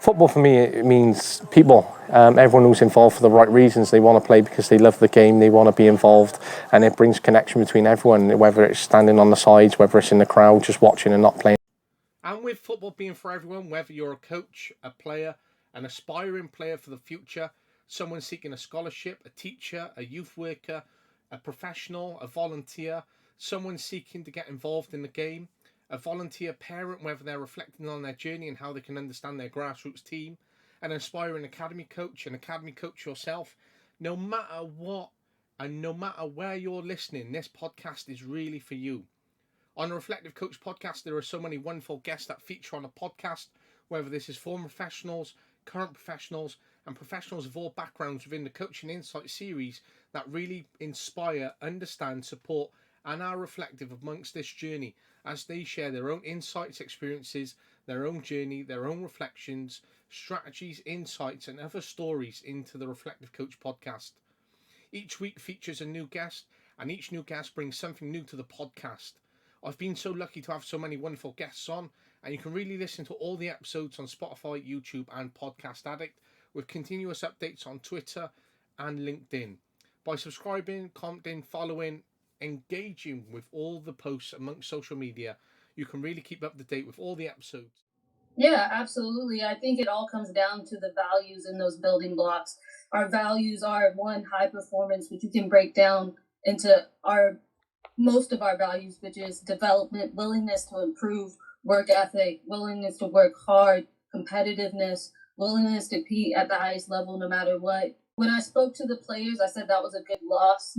Football for me, it means people. Everyone who's involved for the right reasons. They want to play because they love the game, they want to be involved, and it brings connection between everyone, whether it's standing on the sides, whether it's in the crowd, just watching and not playing. And with football being for everyone, whether you're a coach, a player, an aspiring player for the future, someone seeking a scholarship, a teacher, a youth worker, a professional, a volunteer, someone seeking to get involved in the game, a volunteer parent, whether they're reflecting on their journey and how they can understand their grassroots team, an aspiring academy coach, an academy coach yourself, no matter what and no matter where you're listening, this podcast is really for you. On the Reflective Coach podcast, there are so many wonderful guests that feature on the podcast, whether this is former professionals, current professionals, and professionals of all backgrounds within the Coaching Insight series that really inspire, understand, support, and are reflective amongst this journey as they share their own insights, experiences, their own journey, their own reflections, strategies, insights, and other stories into the Reflective Coach podcast. Each week features a new guest, and each new guest brings something new to the podcast. I've been so lucky to have so many wonderful guests on, and you can really listen to all the episodes on Spotify, YouTube, and Podcast Addict, with continuous updates on Twitter and LinkedIn. By subscribing, commenting, following, engaging with all the posts amongst social media, you can really keep up to date with all the episodes. Yeah, absolutely. I think it all comes down to the values in those building blocks. Our values are one, high performance, which you can break down into most of our values, which is development, willingness to improve, work ethic, willingness to work hard, competitiveness, willingness to compete at the highest level no matter what. When I spoke to the players, I said that was a good loss.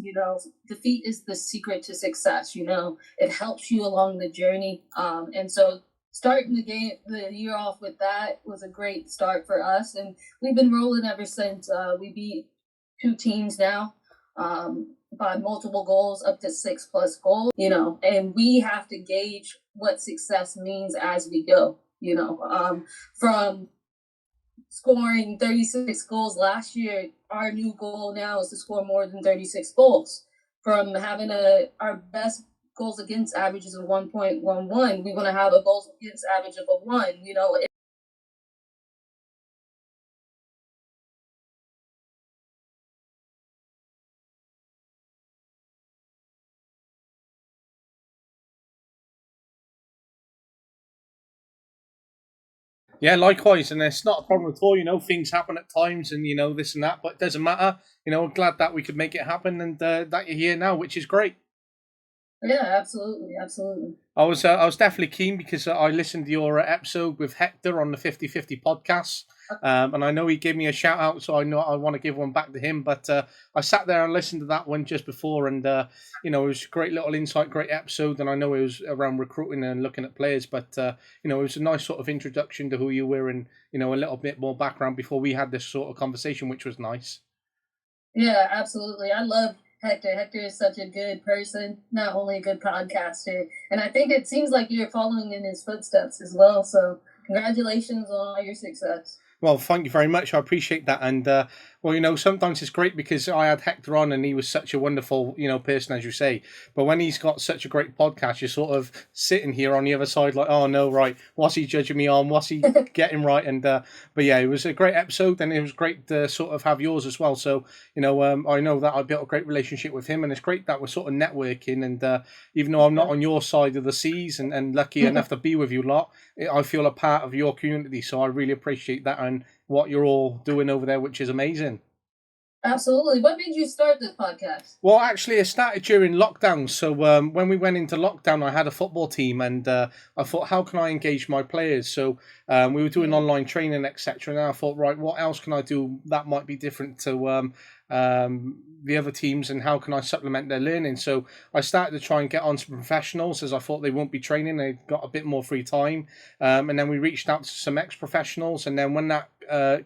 Defeat is the secret to success. It helps you along the journey. And so starting the year off with that was a great start for us. And we've been rolling ever since. We beat 2 teams now. By multiple goals, up to 6+ goals, and we have to gauge what success means as we go, from scoring 36 goals last year, our new goal now is to score more than 36 goals. From having our best goals against average is a 1.11, we're going to have a goals against average of a 1, Yeah, likewise, and it's not a problem at all. Things happen at times, and this and that, but it doesn't matter. I'm glad that we could make it happen, and that you're here now, which is great. Yeah, absolutely. I was definitely keen because I listened to your episode with Hector on the 50/50 podcast, and I know he gave me a shout out, so I know I want to give one back to him. But I sat there and listened to that one just before, and it was a great little insight, great episode, and I know it was around recruiting and looking at players, but it was a nice sort of introduction to who you were and a little bit more background before we had this sort of conversation, which was nice. Yeah, absolutely. I love Hector. Hector is such a good person, not only a good podcaster. And I think it seems like you're following in his footsteps as well. So congratulations on all your success. Well, thank you very much. I appreciate that. And, sometimes it's great because I had Hector on and he was such a wonderful, person, as you say. But when he's got such a great podcast, you're sort of sitting here on the other side like, oh, no, right. What's he judging me on? What's he getting right? And, but yeah, it was a great episode and it was great to sort of have yours as well. So, I know that I built a great relationship with him and it's great that we're sort of networking. And even though I'm not on your side of the seas and lucky enough to be with you lot, I feel a part of your community. So I really appreciate that and what you're all doing over there, which is amazing. Absolutely. What made you start this podcast? Well, actually, it started during lockdown. So when we went into lockdown, I had a football team and I thought, how can I engage my players? So we were doing online training, etc. And I thought, right, what else can I do that might be different to the other teams and how can I supplement their learning? So I started to try and get on to professionals as I thought they won't be training. They got a bit more free time. And then we reached out to some ex-professionals. And then when that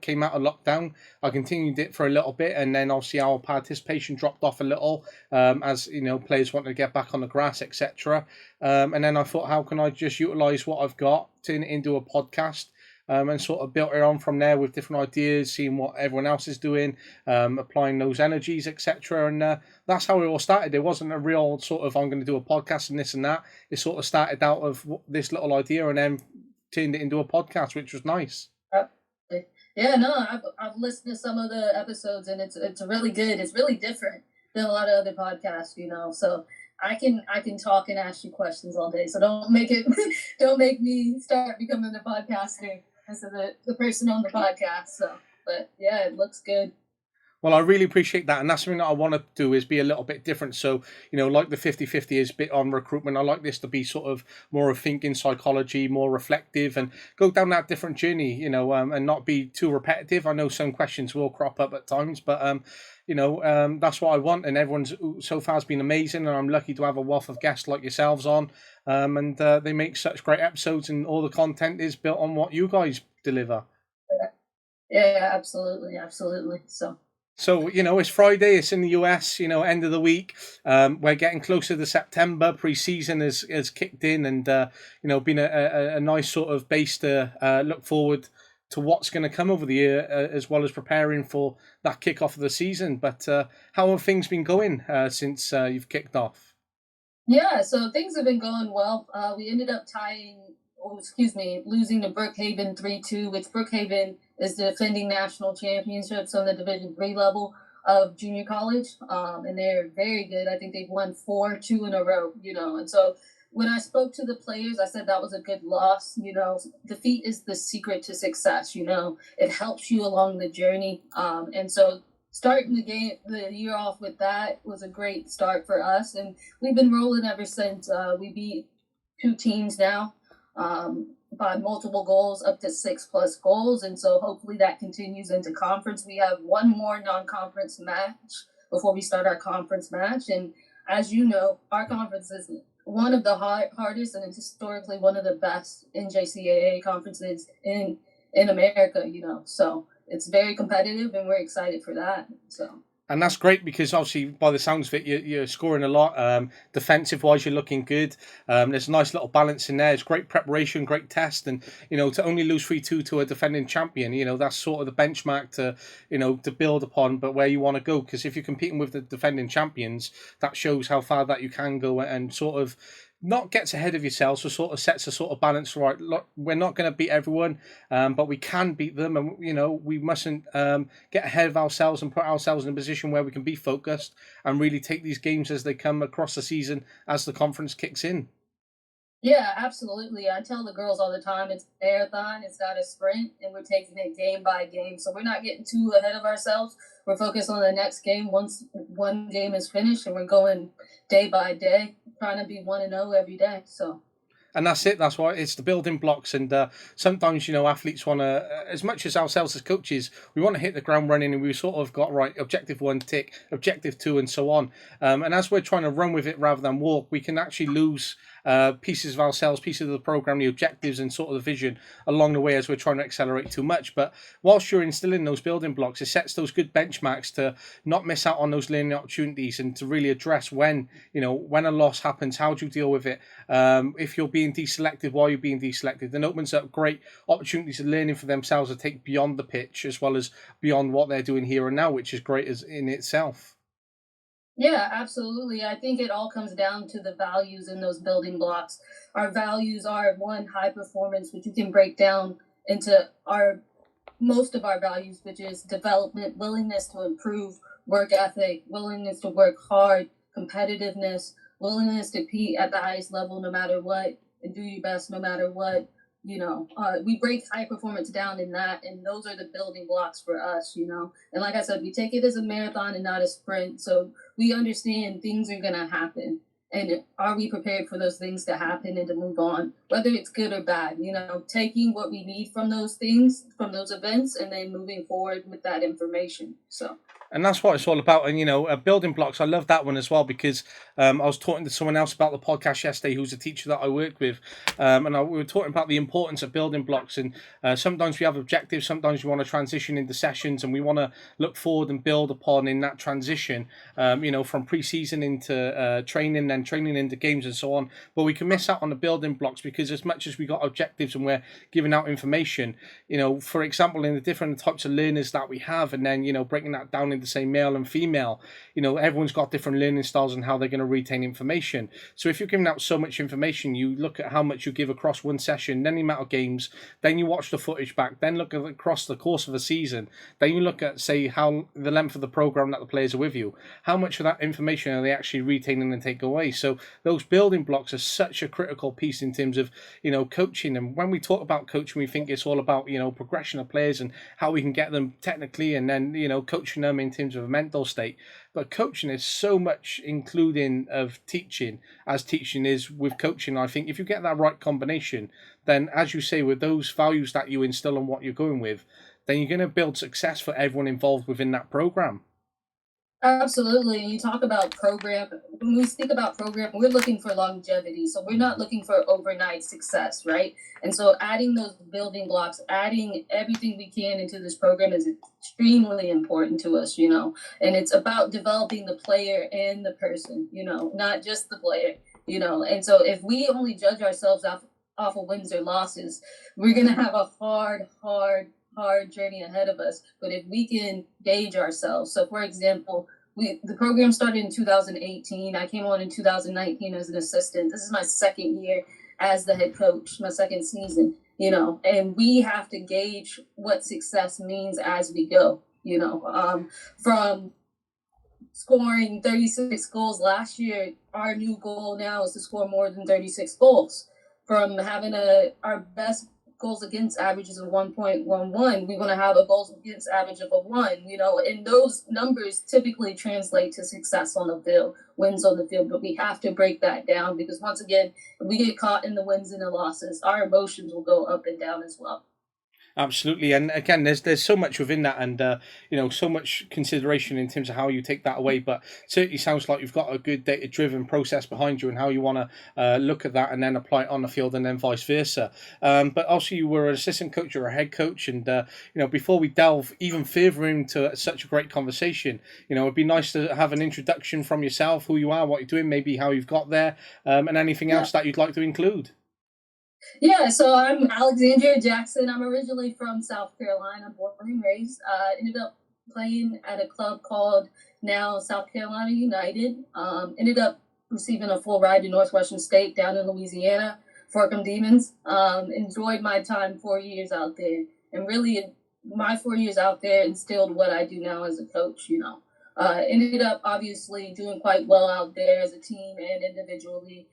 came out of lockdown, I continued it for a little bit. And then obviously our participation dropped off a little as, players wanted to get back on the grass, etc. And then I thought, how can I just utilize what I've got, turn it into a podcast? And sort of built it on from there with different ideas, seeing what everyone else is doing, applying those energies, etc. And that's how it all started. It wasn't a real sort of, I'm going to do a podcast and this and that. It sort of started out of this little idea and then turned it into a podcast, which was nice. Yeah, no, I've listened to some of the episodes and it's really good. It's really different than a lot of other podcasts, you know. So I can talk and ask you questions all day. So don't make it don't make me start becoming a podcaster instead of the person on the podcast. So but yeah, it looks good. Well, I really appreciate that. And that's something that I want to do is be a little bit different. So, like the 50-50 is a bit on recruitment. I like this to be sort of more of thinking psychology, more reflective and go down that different journey, and not be too repetitive. I know some questions will crop up at times, but, that's what I want. And everyone's so far has been amazing. And I'm lucky to have a wealth of guests like yourselves on. And they make such great episodes and all the content is built on what you guys deliver. Yeah, absolutely, absolutely. So, it's Friday, it's in the US, end of the week. We're getting closer to September. Pre-season has kicked in and, been a nice sort of base to look forward to what's going to come over the year, as well as preparing for that kickoff of the season. But how have things been going since you've kicked off? Yeah, so things have been going well. We ended up losing to Brookhaven 3-2, which Brookhaven is the defending national championships on the Division 3 level of junior college. And they're very good. I think they've won 4-2 in a row, And so when I spoke to the players, I said that was a good loss. Defeat is the secret to success, It helps you along the journey. And so starting the year off with that was a great start for us, and we've been rolling ever since. We beat two teams now by multiple goals, up to 6+ goals, and so hopefully that continues into conference. We have one more non-conference match before we start our conference match, and as you know, our conference is one of the hardest and it's historically one of the best NJCAA conferences in America. So it's very competitive and we're excited for that. And that's great because obviously, by the sounds of it, you're scoring a lot. Defensive wise, you're looking good. There's a nice little balance in there. It's great preparation, great test, and to only lose 3-2 to a defending champion, that's sort of the benchmark to build upon. But where you want to go, because if you're competing with the defending champions, that shows how far that you can go and sort of not gets ahead of yourself, so sort of sets a sort of balance. Right, look, we're not going to beat everyone, but we can beat them, and we mustn't get ahead of ourselves and put ourselves in a position where we can be focused and really take these games as they come across the season as the conference kicks in. Yeah, absolutely. I tell the girls all the time it's a marathon, it's not a sprint, and we're taking it game by game. So we're not getting too ahead of ourselves. We're focused on the next game once one game is finished, and we're going day by day, trying to be 1-0 every day. And that's it. That's why it's the building blocks. And sometimes, athletes want to, as much as ourselves as coaches, we want to hit the ground running and we sort of got right, objective 1, tick, objective 2, and so on. And as we're trying to run with it rather than walk, we can actually lose pieces of ourselves, pieces of the program, the objectives and sort of the vision along the way as we're trying to accelerate too much. But whilst you're instilling those building blocks, it sets those good benchmarks to not miss out on those learning opportunities and to really address when a loss happens, how do you deal with it? If you're being deselected, why you're being deselected, then opens up great opportunities of learning for themselves to take beyond the pitch as well as beyond what they're doing here and now, which is great as in itself. Yeah, absolutely. I think it all comes down to the values in those building blocks. Our values are one, high performance, which you can break down into most of our values, which is development, willingness to improve, work ethic, willingness to work hard, competitiveness, willingness to compete at the highest level no matter what, and do your best no matter what. We break high performance down in that, and those are the building blocks for us. And like I said, we take it as a marathon and not a sprint, so we understand things are gonna happen, and are we prepared for those things to happen and to move on, whether it's good or bad? Taking what we need from those things, from those events, and then moving forward with that information. And that's what it's all about. And, building blocks, I love that one as well because I was talking to someone else about the podcast yesterday who's a teacher that I work with. We were talking about the importance of building blocks. And sometimes we have objectives, sometimes we want to transition into sessions and we want to look forward and build upon in that transition, from pre-season into training, then training into games and so on. But we can miss out on the building blocks, because as much as we got objectives and we're giving out information, for example, in the different types of learners that we have, and then, breaking that down into, say, male and female, everyone's got different learning styles and how they're going to retain information. So if you're giving out so much information, you look at how much you give across one session, then the amount of games, then you watch the footage back, then look at across the course of a season, then you look at, say, how the length of the program that the players are with you, how much of that information are they actually retaining and take away. So those building blocks are such a critical piece in terms of, coaching. And when we talk about coaching, we think it's all about, progression of players and how we can get them technically, and then, coaching them in terms of a mental state. But coaching is so much including of teaching, as teaching is with coaching. I think if you get that right combination, then, as you say, with those values that you instill and what you're going with, then you're going to build success for everyone involved within that program. Absolutely. You talk about program. When we speak about program, we're looking for longevity. So we're not looking for overnight success, right? And so adding those building blocks, adding everything we can into this program is extremely important to us, and it's about developing the player and the person, not just the player, And so if we only judge ourselves off of wins or losses, we're going to have a hard journey ahead of us. But if we can gauge ourselves, so for example, the program started in 2018. I came on in 2019 as an assistant. This is my second year as the head coach, my second season, and we have to gauge what success means as we go, from scoring 36 goals last year, our new goal now is to score more than 36 goals. From having our best goals against averages of 1.11, we want to have a goals against average of a 1, and those numbers typically translate to success on the field, wins on the field. But we have to break that down, because once again, if we get caught in the wins and the losses, our emotions will go up and down as well. Absolutely, and again, there's so much within that, and so much consideration in terms of how you take that away. But certainly sounds like you've got a good data-driven process behind you, and how you want to look at that and then apply it on the field, and then vice versa. But also, you were an assistant coach or a head coach, and before we delve even further into such a great conversation, it'd be nice to have an introduction from yourself, who you are, what you're doing, maybe how you've got there, and anything else that you'd like to include. Yeah, so I'm Alexandria Jackson. I'm originally from South Carolina, born and raised. Ended up playing at a club called now South Carolina United. Ended up receiving a full ride to Northwestern State down in Louisiana, Forkham Demons. Enjoyed my time 4 years out there, and really my 4 years out there instilled what I do now as a coach. Ended up obviously doing quite well out there as a team and individually.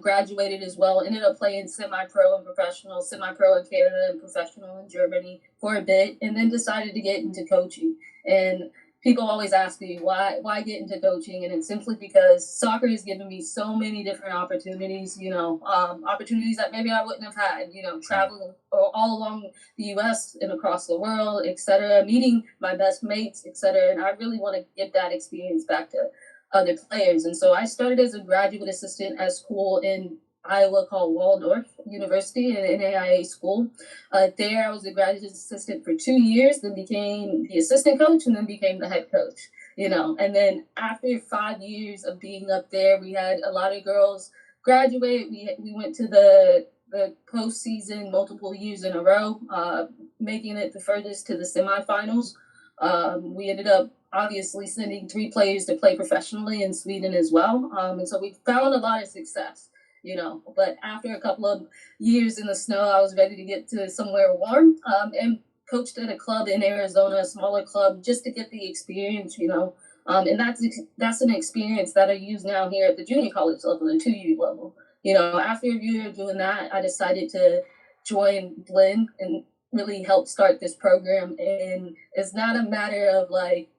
Graduated as well, ended up playing semi-pro and professional, semi-pro in Canada and professional in Germany for a bit, and then decided to get into coaching. And people always ask me, why get into coaching? And it's simply because soccer has given me so many different opportunities, opportunities that maybe I wouldn't have had, traveling all along the U.S. and across the world, etc., meeting my best mates, etc. And I really want to give that experience back to other players. And so I started as a graduate assistant at school in Iowa called Waldorf University, an NAIA school. There I was a graduate assistant for 2 years, then became the assistant coach, and then became the head coach. And then after 5 years of being up there, we had a lot of girls graduate. We went to the postseason multiple years in a row, making it the furthest to the semifinals. We ended up obviously sending 3 players to play professionally in Sweden as well. And so we found a lot of success, but after a couple of years in the snow, I was ready to get to somewhere warm, and coached at a club in Arizona, a smaller club, just to get the experience, and that's an experience that I use now here at the junior college level, the 2U level. After a year of doing that, I decided to join Blend and really help start this program. And it's not a matter of like,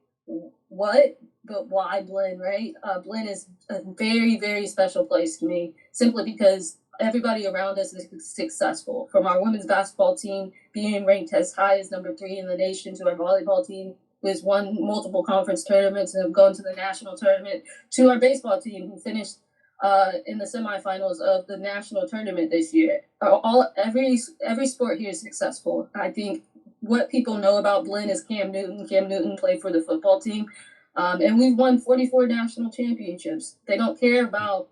what, but why Blend, right? Blend is a very, very special place to me, simply because everybody around us is successful. From our women's basketball team being ranked as high as number 3 in the nation, to our volleyball team who has won multiple conference tournaments and have gone to the national tournament, to our baseball team who finished in the semifinals of the national tournament this year. Every sport here is successful. I think what people know about Blend is Cam Newton. Cam Newton played for the football team, and we've won 44 national championships. They don't care about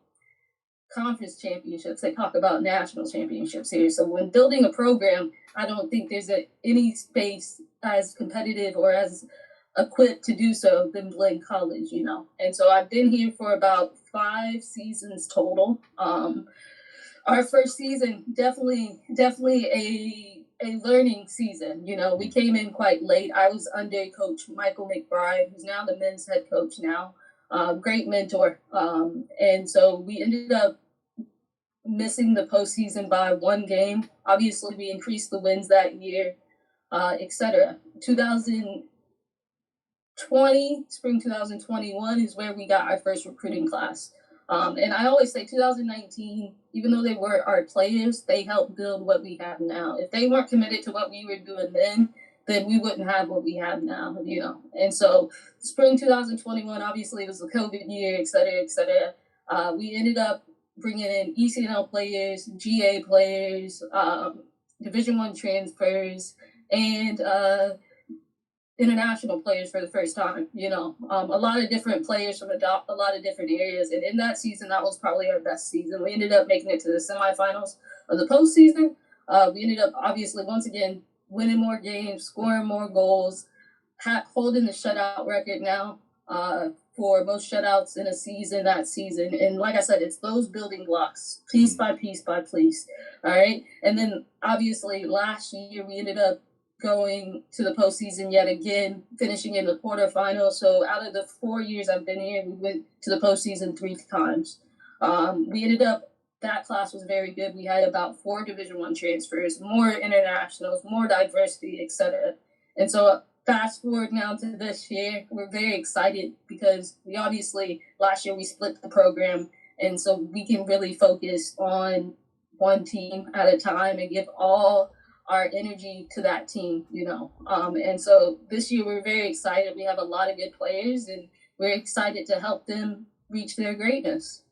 conference championships. They talk about national championships here. So when building a program, I don't think there's any space as competitive or as equipped to do so than Blinn College, you know. And so I've been here for about 5 seasons total. Our first season, definitely a learning season. You know, we came in quite late. I was under Coach Michael McBride, who's now the men's head coach now. Great mentor. And so we ended up missing the postseason by 1 game. Obviously, we increased the wins that year, etc. 2020, spring 2021 is where we got our first recruiting class. And I always say 2019, even though they were our players, they helped build what we have now. If they weren't committed to what we were doing then we wouldn't have what we have now, you know. And so spring 2021, obviously, it was the COVID year, et cetera, et cetera. We ended up bringing in ECNL players, GA players, Division I transfers, and international players for the first time, you know. A lot of different players from a lot of different areas. And in that season, that was probably our best season. We ended up making it to the semifinals of the postseason. We ended up, obviously, once again, winning more games, scoring more goals, holding the shutout record now for most shutouts in a season that season. And like I said, it's those building blocks, piece by piece by piece. All right. And then obviously last year we ended up going to the postseason yet again, finishing in the quarterfinals. So out of the 4 years I've been here, we went to the postseason 3 times. We ended up, that class was very good. We had about 4 Division I transfers, more internationals, more diversity, etc. And so fast forward now to this year, we're very excited because we obviously, last year we split the program. And so we can really focus on one team at a time and give all our energy to that team, you know. And so this year we're very excited. We have a lot of good players and we're excited to help them reach their greatness.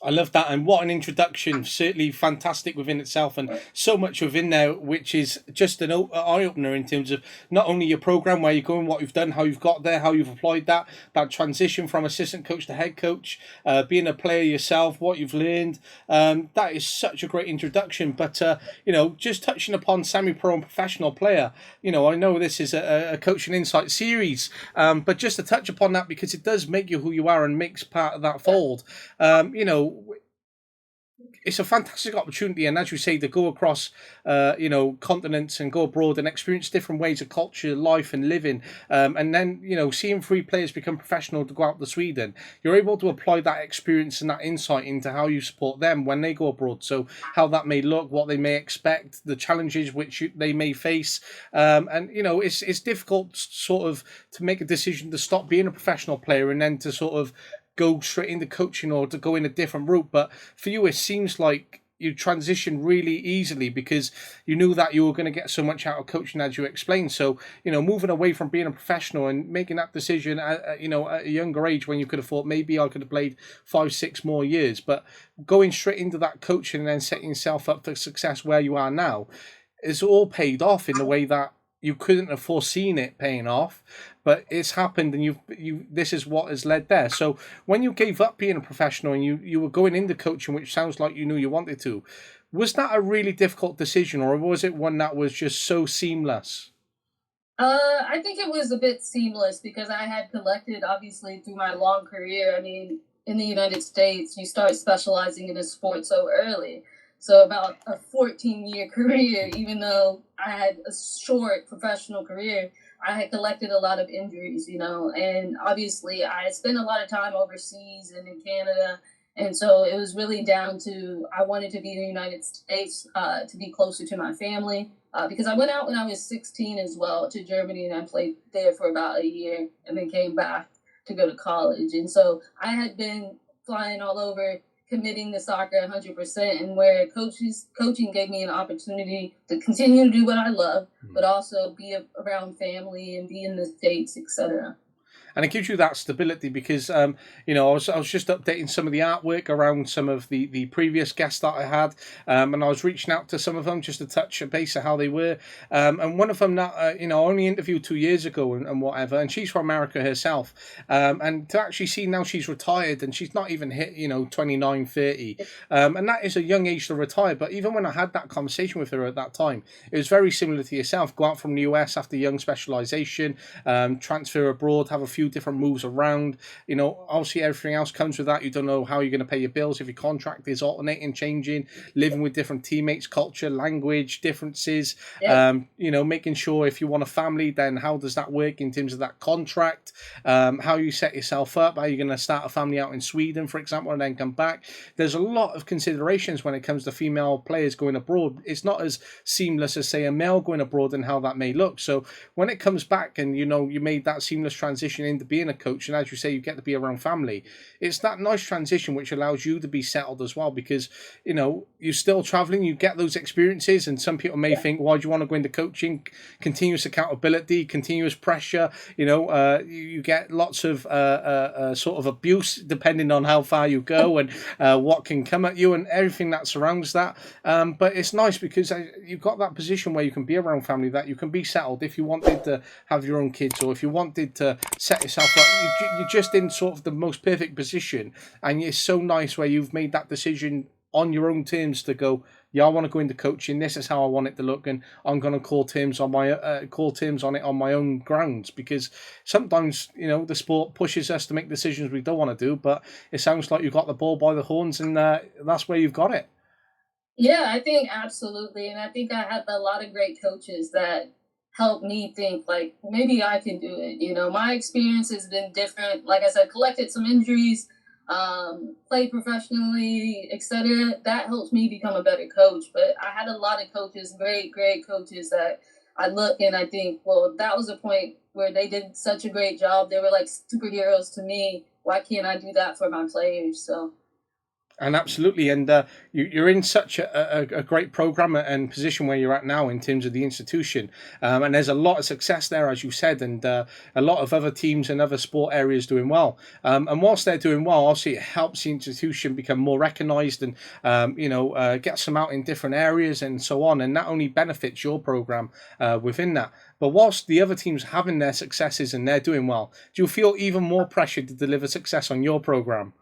I love that, and what an introduction! Certainly fantastic within itself, and so much within there, which is just an eye opener in terms of not only your program, where you're going, what you've done, how you've got there, how you've applied that transition from assistant coach to head coach, being a player yourself, what you've learned. That is such a great introduction. But you know, just touching upon semi-pro and professional player, you know, I know this is a coaching insight series, but just to touch upon that because it does make you who you are and makes part of that fold. You know, it's a fantastic opportunity, and as you say, to go across, you know, continents and go abroad and experience different ways of culture, life, and living, and then, you know, seeing 3 players become professional to go out to Sweden, you're able to apply that experience and that insight into how you support them when they go abroad. So how that may look, what they may expect, the challenges which they may face, and you know, it's difficult sort of to make a decision to stop being a professional player and then to sort of go straight into coaching or to go in a different route. But for you, it seems like you transitioned really easily because you knew that you were going to get so much out of coaching, as you explained. So, you know, moving away from being a professional and making that decision at, you know, at a younger age when you could have thought maybe I could have played 5-6 more years, but going straight into that coaching and then setting yourself up for success where you are now, it's all paid off in the way that you couldn't have foreseen it paying off, but it's happened, and you this is what has led there. So when you gave up being a professional and you were going into coaching, which sounds like you knew you wanted to, was that a really difficult decision, or was it one that was just so seamless? I think it was a bit seamless because I had collected, obviously, through my long career. I mean, in the United States, you start specializing in a sport so early. So about a 14-year career, even though I had a short professional career, I had collected a lot of injuries, you know, and obviously I spent a lot of time overseas and in Canada. And so it was really down to, I wanted to be in the United States to be closer to my family because I went out when I was 16 as well to Germany, and I played there for about a year and then came back to go to college. And so I had been flying all over, committing to soccer 100%, and where coaching gave me an opportunity to continue to do what I love, but also be around family and be in the States, etc. And it gives you that stability because I was just updating some of the artwork around some of the previous guests that I had, and I was reaching out to some of them just to touch base of how they were. And one of them that I only interviewed 2 years ago and whatever, and she's from America herself. And to actually see now she's retired and she's not even hit 29, 30, and that is a young age to retire. But even when I had that conversation with her at that time, it was very similar to yourself. Go out from the US after young specialization, transfer abroad, have a few different moves around. Obviously everything else comes with that. You don't know how you're going to pay your bills if your contract is alternating, changing, living with different teammates, culture, language differences. Yeah. Making sure if you want a family, then how does that work in terms of that contract? How you set yourself up? Are you going to start a family out in Sweden, for example, and then come back? There's a lot of considerations when it comes to female players going abroad. It's not as seamless as, say, a male going abroad and how that may look. So when it comes back and you made that seamless transition into being a coach, and as you say, you get to be around family, it's that nice transition which allows you to be settled as well, because you're still traveling, you get those experiences, and some people may think, why do you want to go into coaching? Continuous accountability, continuous pressure, you get lots of sort of abuse depending on how far you go and what can come at you and everything that surrounds that. But it's nice because you've got that position where you can be around family, that you can be settled if you wanted to have your own kids, or if you wanted to set yourself up. You're just in sort of the most perfect position, and it's so nice where you've made that decision on your own terms to go, yeah, I want to go into coaching. This is how I want it to look, and I'm going to call terms on it on my own grounds. Because sometimes the sport pushes us to make decisions we don't want to do, but it sounds like you've got the ball by the horns, and that's where you've got it. Yeah, I think absolutely. And I think I have a lot of great coaches that help me think like maybe I can do it. My experience has been different. Like I said, collected some injuries, played professionally, etc. That helps me become a better coach. But I had a lot of coaches, great, great coaches that I look and I think, well, that was a point where they did such a great job. They were like superheroes to me. Why can't I do that for my players? So And absolutely, and you're in such a great program and position where you're at now in terms of the institution, and there's a lot of success there, as you said, and a lot of other teams and other sport areas doing well. And whilst they're doing well, obviously it helps the institution become more recognised and gets them out in different areas and so on, and that only benefits your program within that. But whilst the other teams are having their successes and they're doing well, do you feel even more pressure to deliver success on your program?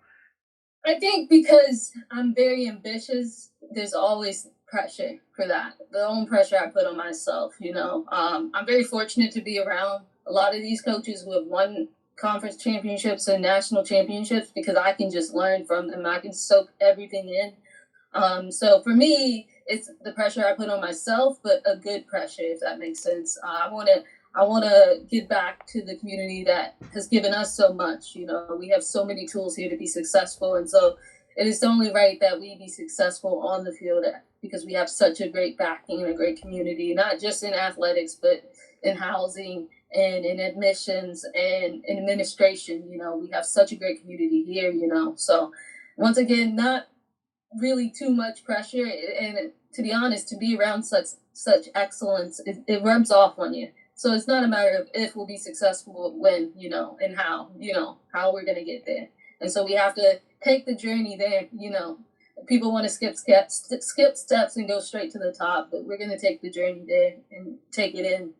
I think because I'm very ambitious, there's always pressure for that. The own pressure I put on myself. I'm very fortunate to be around a lot of these coaches who have won conference championships and national championships because I can just learn from them. I can soak everything in. So for me, it's the pressure I put on myself, but a good pressure, if that makes sense. I want to give back to the community that has given us so much. We have so many tools here to be successful, and so it is only right that we be successful on the field because we have such a great backing and a great community, not just in athletics, but in housing and in admissions and in administration. We have such a great community here. So once again, not really too much pressure, and to be honest, to be around such excellence, it rubs off on you. So it's not a matter of if we'll be successful, when, and how we're gonna get there. And so we have to take the journey there. People want to skip steps and go straight to the top, but we're gonna take the journey there and take it in.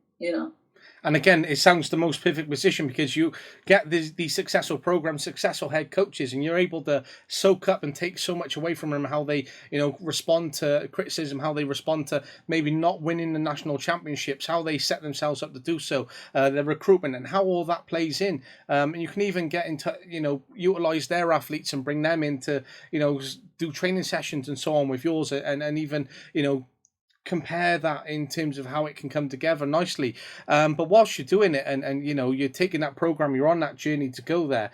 And again, it sounds the most perfect position because you get these successful programs, successful head coaches, and you're able to soak up and take so much away from them, how they, respond to criticism, how they respond to maybe not winning the national championships, how they set themselves up to do so, their recruitment, and how all that plays in. And you can even get into, utilize their athletes and bring them into, do training sessions and so on with yours, and even, compare that in terms of how it can come together nicely. But whilst you're doing it and you're taking that program, you're on that journey to go there,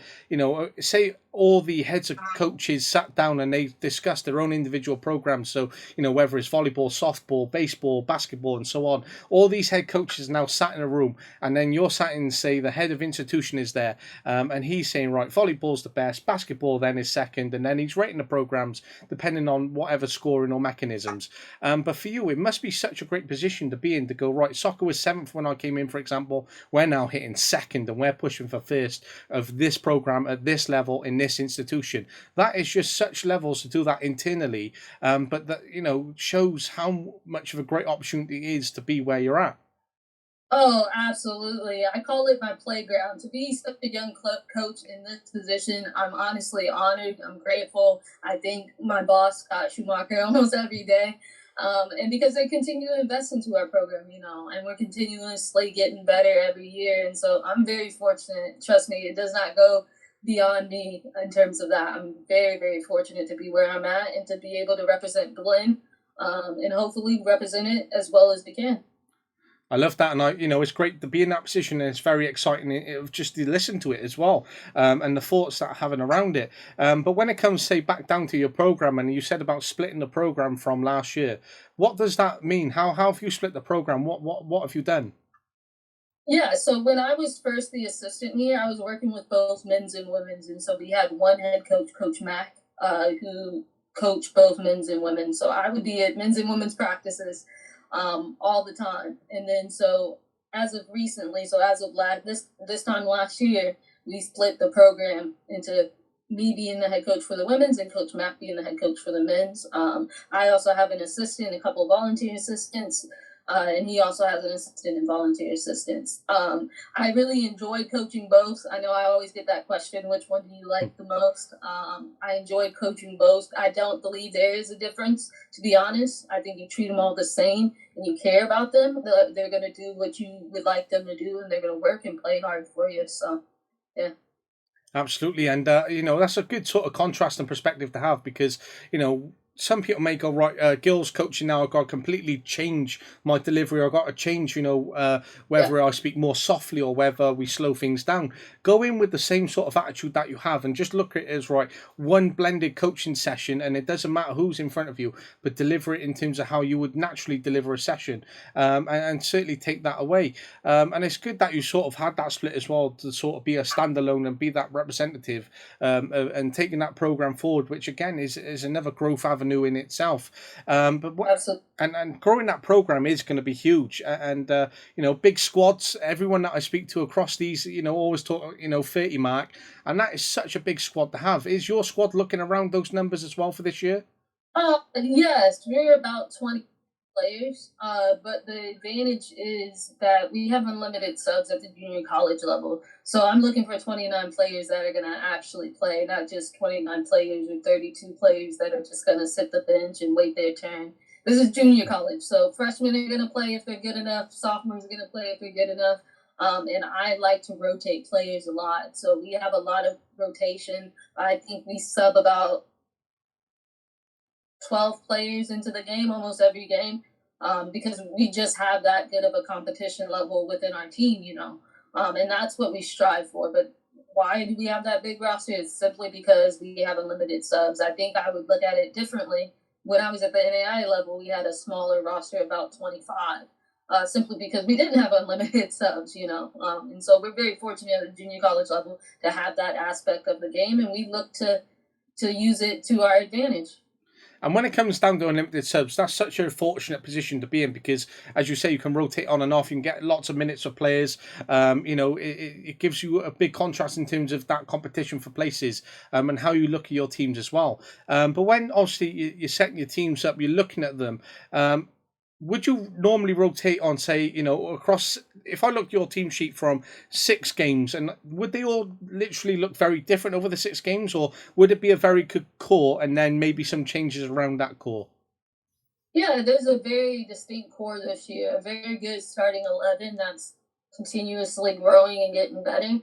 say all the heads of coaches sat down and they discussed their own individual programs. So, whether it's volleyball, softball, baseball, basketball, and so on, all these head coaches now sat in a room, and then you're sat in, say, the head of institution is there, and he's saying, right, volleyball's the best, basketball then is second, and then he's rating the programs depending on whatever scoring or mechanisms. But for you, it must be such a great position to be in to go, right, soccer was seventh when I came in, for example. We're now hitting second, and we're pushing for first of this program at this level in this institution. That is just such levels to do that internally, but that shows how much of a great opportunity it is to be where you're at. Oh, absolutely. I call it my playground. To be such a young club coach in this position, I'm honestly honored. I'm grateful. I thank my boss, Scott Schumacher, almost every day. And because they continue to invest into our program, and we're continuously getting better every year. And so I'm very fortunate. Trust me, it does not go beyond me in terms of that. I'm very, very fortunate to be where I'm at and to be able to represent Glenn, and hopefully represent it as well as we can. I love that, and it's great to be in that position, and it's very exciting just to listen to it as well, and the thoughts that I'm having around it. But when it comes, say, back down to your program, and you said about splitting the program from last year, what does that mean? How have you split the program? What have you done? Yeah, so when I was first the assistant here, I was working with both men's and women's, and so we had one head coach, Coach Mack, who coached both men's and women's. So I would be at men's and women's practices all the time, and then so as of recently, so as of this time last year, we split the program into me being the head coach for the women's and Coach Mack being the head coach for the men's. I also have an assistant, a couple of volunteer assistants, and he also has an assistant and volunteer assistants. I really enjoyed coaching both. I know I always get that question, which one do you like the most? I enjoyed coaching both. I don't believe there is a difference, to be honest. I think you treat them all the same and you care about them. They're going to do what you would like them to do, and they're going to work and play hard for you. So, yeah. Absolutely, and that's a good sort of contrast and perspective to have, because some people may go, right, Gil's coaching now, I've got to completely change my delivery, I've got to change, whether I speak more softly or whether we slow things down. Go in with the same sort of attitude that you have and just look at it as, right, one blended coaching session, and it doesn't matter who's in front of you, but deliver it in terms of how you would naturally deliver a session, and certainly take that away. And it's good that you sort of had that split as well, to sort of be a standalone and be that representative, and taking that program forward, which again is another growth avenue in itself. But what, Absolutely. and growing that program is going to be huge, and big squads. Everyone that I speak to across these, always talk 30 mark, and that is such a big squad to have. Is your squad looking around those numbers as well for this year? Yes, we're about 20 players. But the advantage is that we have unlimited subs at the junior college level. So I'm looking for 29 players that are going to actually play, not just 29 players or 32 players that are just going to sit the bench and wait their turn. This is junior college, so freshmen are going to play if they're good enough. Sophomores are going to play if they're good enough. And I like to rotate players a lot. So we have a lot of rotation. I think we sub about 12 players into the game almost every game, because we just have that good of a competition level within our team, and that's what we strive for. But why do we have that big roster? It's simply because we have unlimited subs. I think I would look at it differently. When I was at the NAI level, we had a smaller roster, about 25, simply because we didn't have unlimited subs, and so we're very fortunate at the junior college level to have that aspect of the game, and we look to use it to our advantage. And when it comes down to unlimited subs, that's such a fortunate position to be in, because, as you say, you can rotate on and off. You can get lots of minutes of players. It gives you a big contrast in terms of that competition for places, and how you look at your teams as well. But when obviously you're setting your teams up, you're looking at them. Would you normally rotate on, say, across, if I looked at your team sheet from 6 games, and would they all literally look very different over the 6 games, or would it be a very good core and then maybe some changes around that core? Yeah, there's a very distinct core this year, a very good starting 11 that's continuously growing and getting better.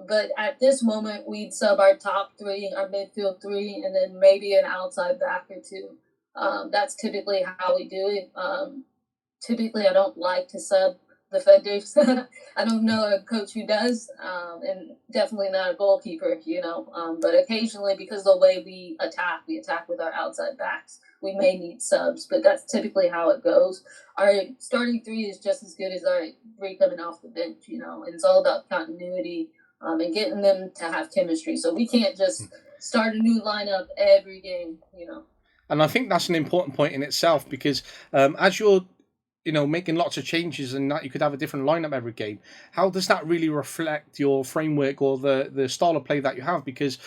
But at this moment, we'd sub our top three, our midfield three, and then maybe an outside back or two. That's typically how we do it. Typically, I don't like to sub defenders. I don't know a coach who does, and definitely not a goalkeeper, But occasionally, because of the way we attack with our outside backs. We may need subs, but that's typically how it goes. Our starting three is just as good as our three coming off the bench, And it's all about continuity and getting them to have chemistry. So we can't just start a new lineup every game. And I think that's an important point in itself, because as you're making lots of changes and that you could have a different lineup every game, how does that really reflect your framework or the style of play that you have? Because,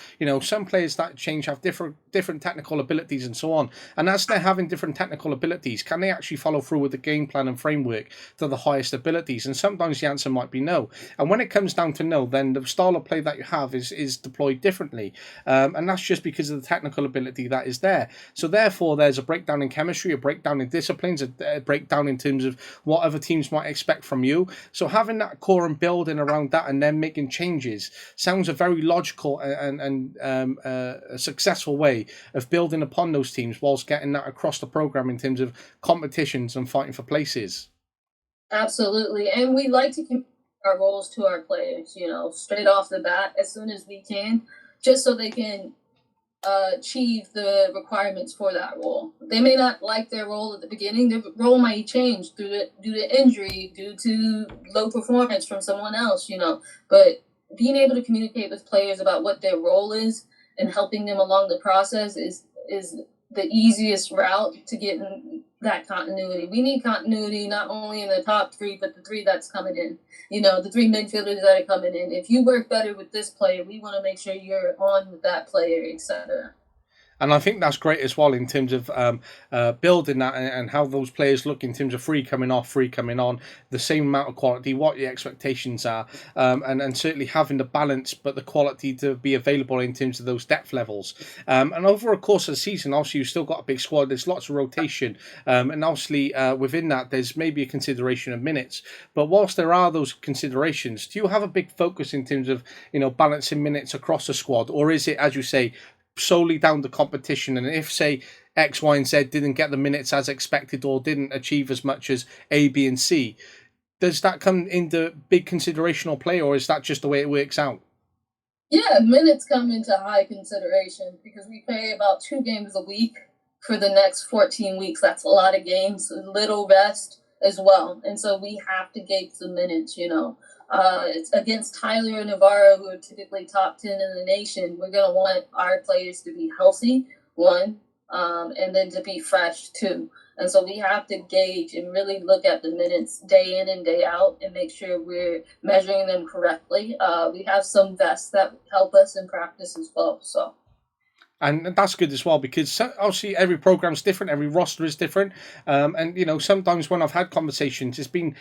some players that change have different technical abilities and so on. And as they're having different technical abilities, can they actually follow through with the game plan and framework to the highest abilities? And sometimes the answer might be no. And when it comes down to no, then the style of play that you have is deployed differently. And that's just because of the technical ability that is there. So therefore, there's a breakdown in chemistry, a breakdown in disciplines, a breakdown in terms of what other teams might expect from you. So having that core and building around that and then making changes sounds a very logical and a successful way of building upon those teams whilst getting that across the program in terms of competitions and fighting for places. Absolutely. And we like to keep our roles to our players, straight off the bat as soon as we can, just so they can achieve the requirements for that role. They may not like their role at the beginning. Their role might change due to injury, due to low performance from someone else, But being able to communicate with players about what their role is and helping them along the process is the easiest route to get that continuity. We need continuity not only in the top three, but the three that's coming in. The three midfielders that are coming in. If you work better with this player, we want to make sure you're on with that player, etc. And I think that's great as well in terms of building that and how those players look in terms of free coming off, free coming on, the same amount of quality, what your expectations are, and certainly having the balance but the quality to be available in terms of those depth levels. And over a course of the season, obviously you've still got a big squad, there's lots of rotation, and obviously within that there's maybe a consideration of minutes. But whilst there are those considerations, do you have a big focus in terms of balancing minutes across the squad, or is it, as you say, solely down to competition? And if, say, X, Y, and Z didn't get the minutes as expected or didn't achieve as much as A, B, and C, does that come into big consideration or play, or is that just the way it works out? Yeah, minutes come into high consideration because we play about 2 games a week for the next 14 weeks. That's a lot of games, little rest as well. And so we have to gauge the minutes, It's against Tyler and Navarro, who are typically top 10 in the nation. We're going to want our players to be healthy, one, and then to be fresh, two. And so we have to gauge and really look at the minutes day in and day out and make sure we're measuring them correctly. We have some vests that help us in practice as well. So. And that's good as well, because obviously every program's different, every roster is different. And, sometimes when I've had conversations, it's been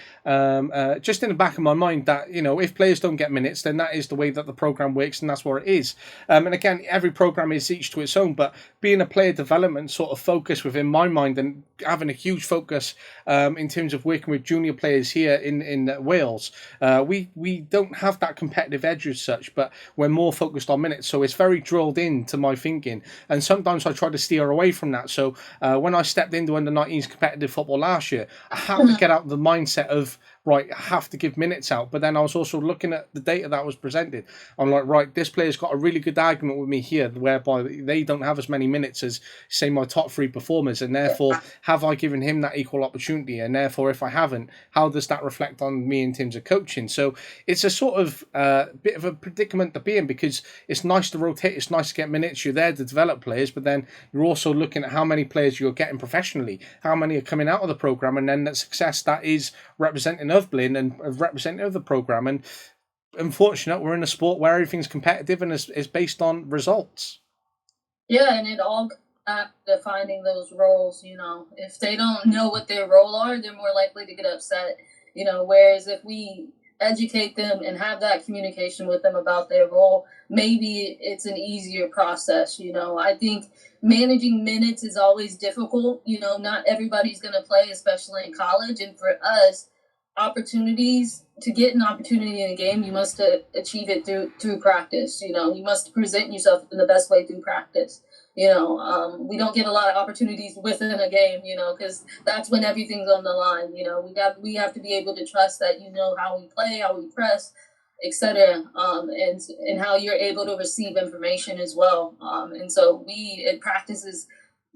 just in the back of my mind that, if players don't get minutes, then that is the way that the program works and that's what it is. And again, every program is each to its own, but being a player development sort of focus within my mind and having a huge focus in terms of working with junior players here in Wales, we don't have that competitive edge as such, but we're more focused on minutes. So it's very drilled into my thinking. And sometimes I try to steer away from that. So when I stepped into under-19s competitive football last year, I had to get out of the mindset of, right, I have to give minutes out. But then I was also looking at the data that was presented. I'm like, right, this player's got a really good argument with me here, whereby they don't have as many minutes as, say, my top 3 performers. And therefore, have I given him that equal opportunity? And therefore, if I haven't, how does that reflect on me in terms of coaching? So it's a sort of bit of a predicament to be in, because it's nice to rotate, it's nice to get minutes, you're there to develop players, but then you're also looking at how many players you're getting professionally, how many are coming out of the program, and then that success that is representing of Blinn and representing of the program. And unfortunately, we're in a sport where everything's competitive and is based on results. Yeah, and it all defining those roles. If they don't know what their role are, they're more likely to get upset. Whereas if we educate them and have that communication with them about their role, maybe it's an easier process. I think managing minutes is always difficult. Not everybody's going to play, especially in college. And for us, to get an opportunity in a game, you must achieve it through practice. You must present yourself in the best way through practice. We don't get a lot of opportunities within a game, because that's when everything's on the line. We have to be able to trust that how we play, how we press, etc. And how you're able to receive information as well. And so practice is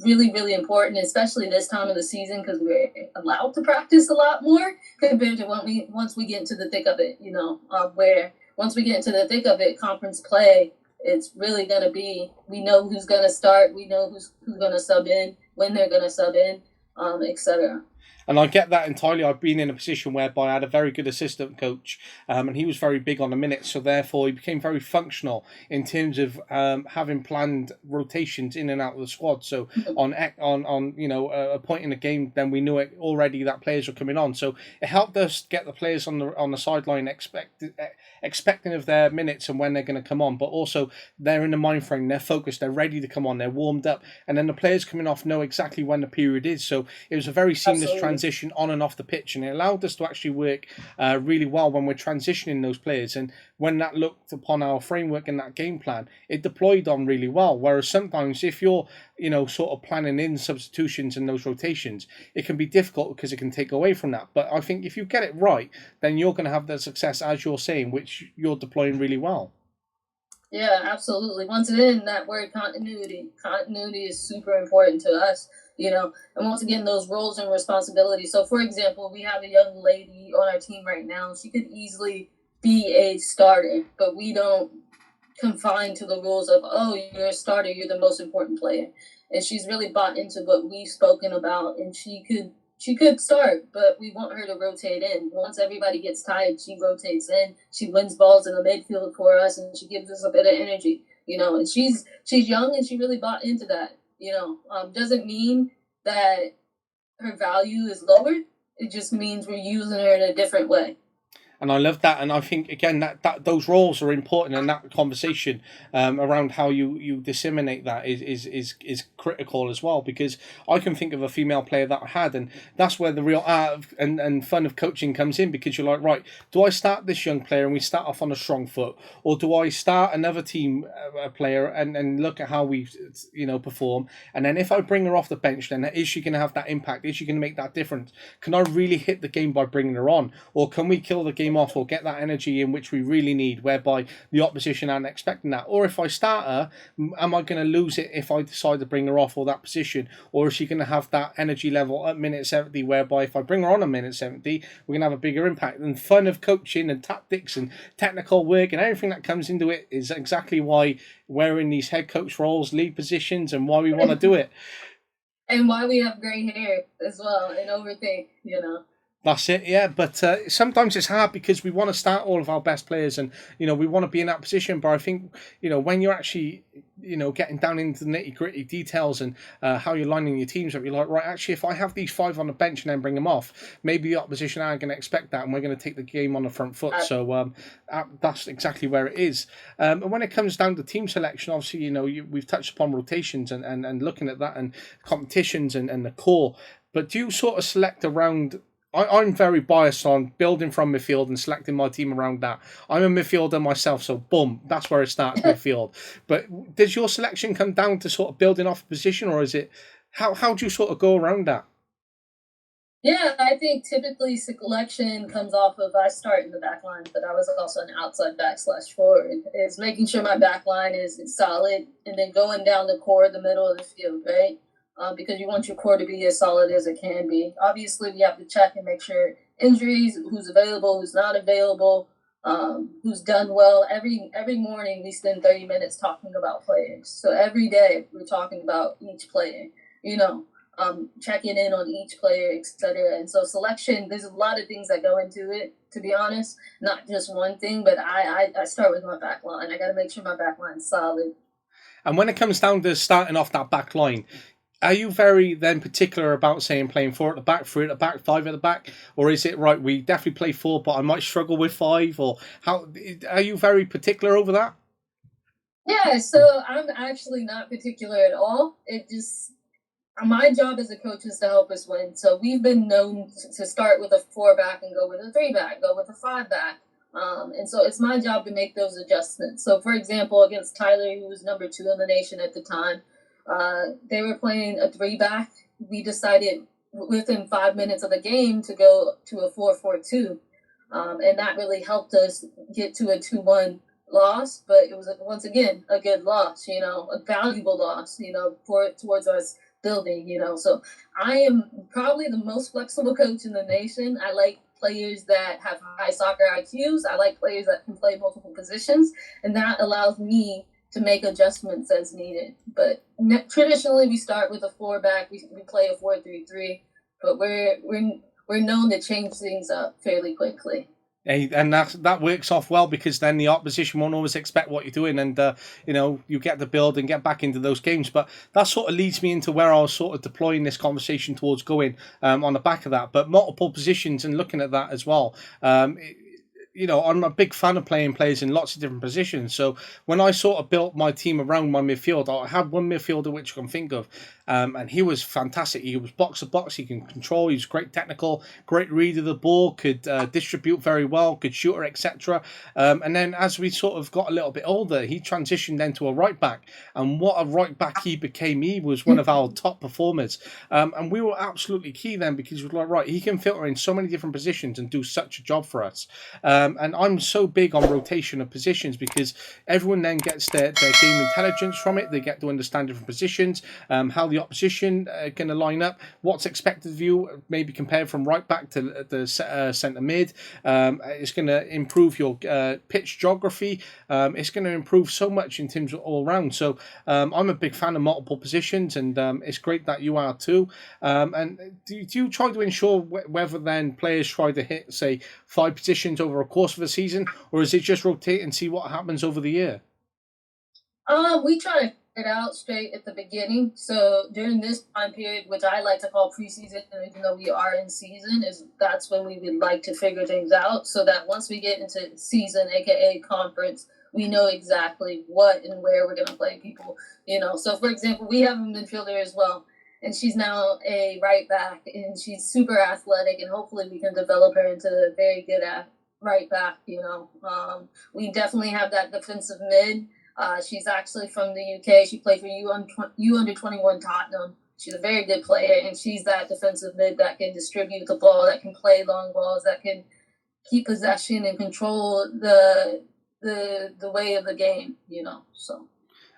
really, really important, especially this time of the season, because we're allowed to practice a lot more compared to once we get into the thick of it. Where once we get into the thick of it, conference play, it's really going to be, we know who's going to start, we know who's going to sub in, when they're going to sub in, etc. And I get that entirely. I've been in a position whereby I had a very good assistant coach, and he was very big on the minutes, so therefore he became very functional in terms of having planned rotations in and out of the squad. So on a point in the game, then we knew it already that players were coming on. So it helped us get the players on the sideline expecting of their minutes and when they're going to come on, but also they're in the mind frame, they're focused, they're ready to come on, they're warmed up, and then the players coming off know exactly when the period is. So it was a very seamless transition on and off the pitch, and it allowed us to actually work really well when we're transitioning those players. And when that looked upon our framework and that game plan, it deployed on really well. Whereas sometimes if you're sort of planning in substitutions and those rotations, it can be difficult because it can take away from that. But I think if you get it right, then you're going to have the success, as you're saying, which you're deploying really well. Yeah, absolutely. Once again, that word continuity is super important to us, and once again, those roles and responsibilities. So, for example, we have a young lady on our team right now. She could easily be a starter, but we don't confine to the rules of, oh, you're a starter, you're the most important player. And she's really bought into what we've spoken about, and she could start, but we want her to rotate in. Once everybody gets tired, she rotates in. She wins balls in the midfield for us, and she gives us a bit of energy. And she's young, and she really bought into that. Doesn't mean that her value is lower. It just means we're using her in a different way. And I love that, and I think again that those roles are important, and that conversation around how you disseminate that is critical as well. Because I can think of a female player that I had, and that's where the real art and fun of coaching comes in. Because you're like, right, do I start this young player and we start off on a strong foot, or do I start another team player and look at how we perform, and then if I bring her off the bench, then is she going to have that impact? Is she going to make that difference? Can I really hit the game by bringing her on, or can we kill the game off or get that energy in which we really need, whereby the opposition aren't expecting that? Or if I start her, am I going to lose it if I decide to bring her off or that position? Or is she going to have that energy level at minute 70, whereby if I bring her on at minute 70, we're going to have a bigger impact? And fun of coaching and tactics and technical work and everything that comes into it is exactly why we're in these head coach roles, lead positions, and why we want to do it. And why we have gray hair as well and overthink, That's it, yeah. But sometimes it's hard because we want to start all of our best players, and we want to be in that position. But I think when you're actually getting down into the nitty gritty details and how you're lining your teams up, you're like, right, actually, if I have these 5 on the bench and then bring them off, maybe the opposition aren't going to expect that, and we're going to take the game on the front foot. So that's exactly where it is. And when it comes down to team selection, obviously, we've touched upon rotations and looking at that and competitions and the core. But do you sort of select around? I'm very biased on building from midfield and selecting my team around that. I'm a midfielder myself, so boom, that's where it starts, midfield. But does your selection come down to sort of building off a position, or is it how do you sort of go around that? Yeah, I think typically selection comes off of, I start in the back line, but I was also an outside back/forward. It's making sure my back line is solid, and then going down the core, the middle of the field, right? Because you want your core to be as solid as it can be. Obviously, we have to check and make sure injuries, who's available, who's not available, who's done well. Every morning, we spend 30 minutes talking about players. So every day, we're talking about each player, checking in on each player, etc. And so selection, there's a lot of things that go into it, to be honest. Not just one thing, but I start with my back line. I got to make sure my back line's solid. And when it comes down to starting off that back line, are you very then particular about saying playing 4 at the back, 3 at the back, 5 at the back, or is it right? We definitely play 4, but I might struggle with 5, or how are you very particular over that? Yeah, so I'm actually not particular at all. It just my job as a coach is to help us win. So we've been known to start with a 4 back and go with a 3 back, go with a 5 back. And so it's my job to make those adjustments. So, for example, against Tyler, who was number 2 in the nation at the time, They were playing a 3-back. We decided within 5 minutes of the game to go to a 4-4-2. And that really helped us get to a 2-1 loss, but it was once again a good loss, a valuable loss, towards us building, So I am probably the most flexible coach in the nation. I like players that have high soccer IQs. I like players that can play multiple positions, and that allows me to make adjustments as needed. But traditionally, we start with a 4-back. We play a 4-3-3, but we're known to change things up fairly quickly. And that works off well, because then the opposition won't always expect what you're doing, and you get the build and get back into those games. But that sort of leads me into where I was sort of deploying this conversation towards going on the back of that. But multiple positions and looking at that as well. I'm a big fan of playing players in lots of different positions. So when I sort of built my team around my midfield, I had one midfielder which I can think of, and he was fantastic. He was box to box. He can control. He was great technical, great read of the ball, could distribute very well, good shooter, etc. And then as we sort of got a little bit older, he transitioned then to a right back, and what a right back he became. He was one of our top performers, and we were absolutely key then, because we were like, right, he can filter in so many different positions and do such a job for us. And I'm so big on rotation of positions, because everyone then gets their game intelligence from it. They get to understand different positions, how the opposition are going to line up, what's expected of you, maybe compared from right back to the centre mid. It's going to improve your pitch geography. It's going to improve so much in terms of all round. So I'm a big fan of multiple positions, and it's great that you are too. And do you try to ensure whether then players try to hit, say, 5 positions over a course of a season, or is it just rotate and see what happens over the year? We try to figure it out straight at the beginning. So during this time period, which I like to call preseason, even though we are in season, that's when we would like to figure things out, so that once we get into season, aka conference, we know exactly what and where we're going to play people. So for example, we have a midfielder as well, and she's now a right back, and she's super athletic, and hopefully we can develop her into a very good right back. We definitely have that defensive mid. She's actually from the UK. She played for U under 21 Tottenham. She's a very good player, and she's that defensive mid that can distribute the ball, that can play long balls, that can keep possession and control the way of the game. So.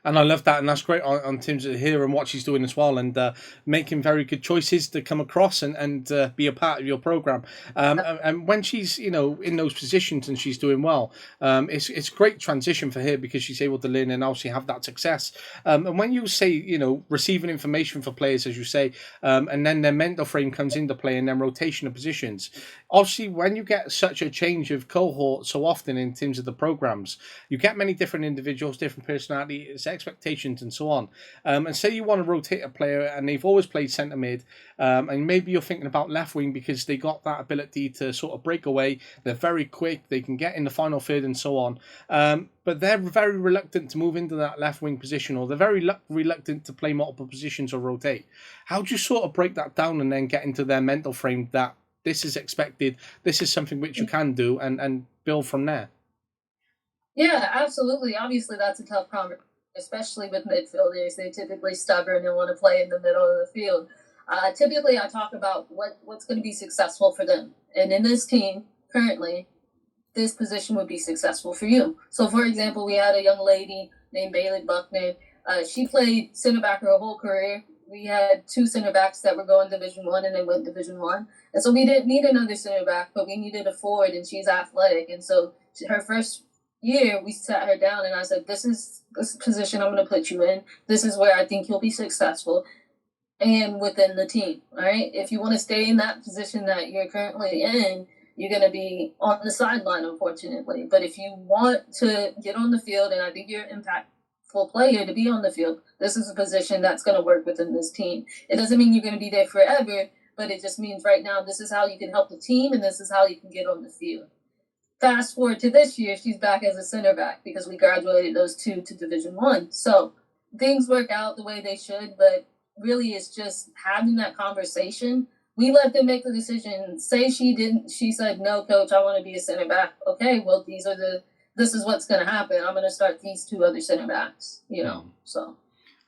And I love that, and that's great on terms of hearing what she's doing as well, and making very good choices to come across and be a part of your program. And when she's in those positions and she's doing well, it's great transition for her, because she's able to learn and obviously have that success. And when you say receiving information for players, as you say, and then their mental frame comes into play, and then rotation of positions. Obviously, when you get such a change of cohort so often in terms of the programs, you get many different individuals, different personalities, expectations, and so on. And say you want to rotate a player, and they've always played centre mid, and maybe you're thinking about left wing because they got that ability to sort of break away. They're very quick. They can get in the final third and so on. But they're very reluctant to move into that left wing position, or they're very reluctant to play multiple positions or rotate. How do you sort of break that down and then get into their mental frame that this is expected, this is something which you can do, and build from there? Yeah, absolutely. Obviously, that's a tough conversation, especially with midfielders. They're typically stubborn and want to play in the middle of the field. Typically, I talk about what's going to be successful for them. And in this team, currently, this position would be successful for you. So, for example, we had a young lady named Bailey Buckner. She played center back her whole career. We had 2 center backs that were going Division 1, and they went Division 1. And so we didn't need another center back, but we needed a forward, and she's athletic. And so her first year, we sat her down, and I said, this is position I'm going to put you in. This is where I think you'll be successful, and within the team. All right. If you want to stay in that position that you're currently in, you're going to be on the sideline, unfortunately. But if you want to get on the field, and I think you're an impactful player to be on the field, this is a position that's going to work within this team. It doesn't mean you're going to be there forever, but it just means right now this is how you can help the team, and this is how you can get on the field. Fast forward to this year, she's back as a center back because we graduated those 2 to Division 1. So things work out the way they should, but really it's just having that conversation. We let them make the decision. Say she said, no, coach, I want to be a center back. Okay, well, this is what's going to happen. I'm going to start these 2 other center backs, so.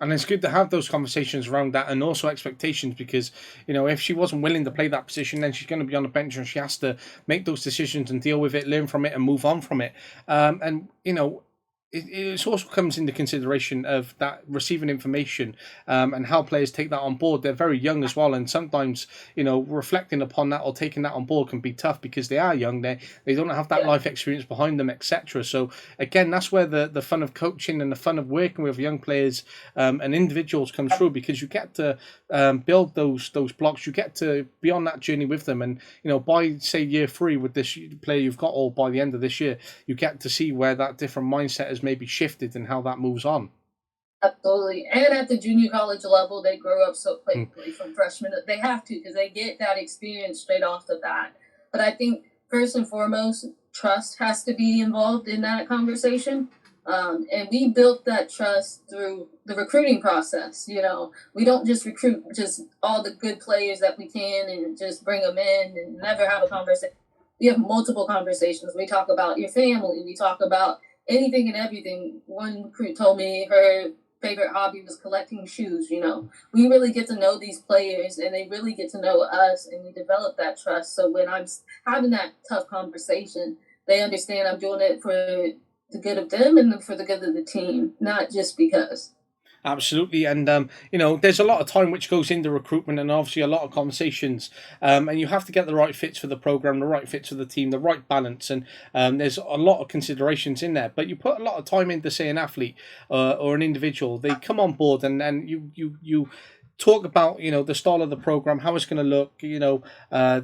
And it's good to have those conversations around that, and also expectations, because if she wasn't willing to play that position, then she's going to be on the bench, and she has to make those decisions and deal with it, learn from it, and move on from it. And it also comes into consideration of that receiving information, and how players take that on board. They're very young as well, and sometimes reflecting upon that or taking that on board can be tough because they are young. They don't have that life experience behind them, etc. So again, that's where the fun of coaching and the fun of working with young players and individuals comes through, because you get to build those blocks. You get to be on that journey with them, and by say year 3 with this player you've got, or by the end of this year, you get to see where that different mindset has maybe shifted and how that moves on. Absolutely. And at the junior college level, they grow up so quickly from freshmen. They have to, because they get that experience straight off the bat. But I think first and foremost, trust has to be involved in that conversation. And we built that trust through the recruiting process. We don't just recruit just all the good players that we can and just bring them in and never have a conversation. We have multiple conversations. We talk about your family. We talk about anything and everything. One recruit told me her favorite hobby was collecting shoes. We really get to know these players, and they really get to know us, and we develop that trust. So when I'm having that tough conversation, they understand I'm doing it for the good of them and for the good of the team, not just because. Absolutely, and there's a lot of time which goes into recruitment, and obviously a lot of conversations, and you have to get the right fits for the program, the right fits for the team, the right balance, and there's a lot of considerations in there. But you put a lot of time into, say, an athlete or an individual. They come on board, and you talk about the style of the program, how it's going to look,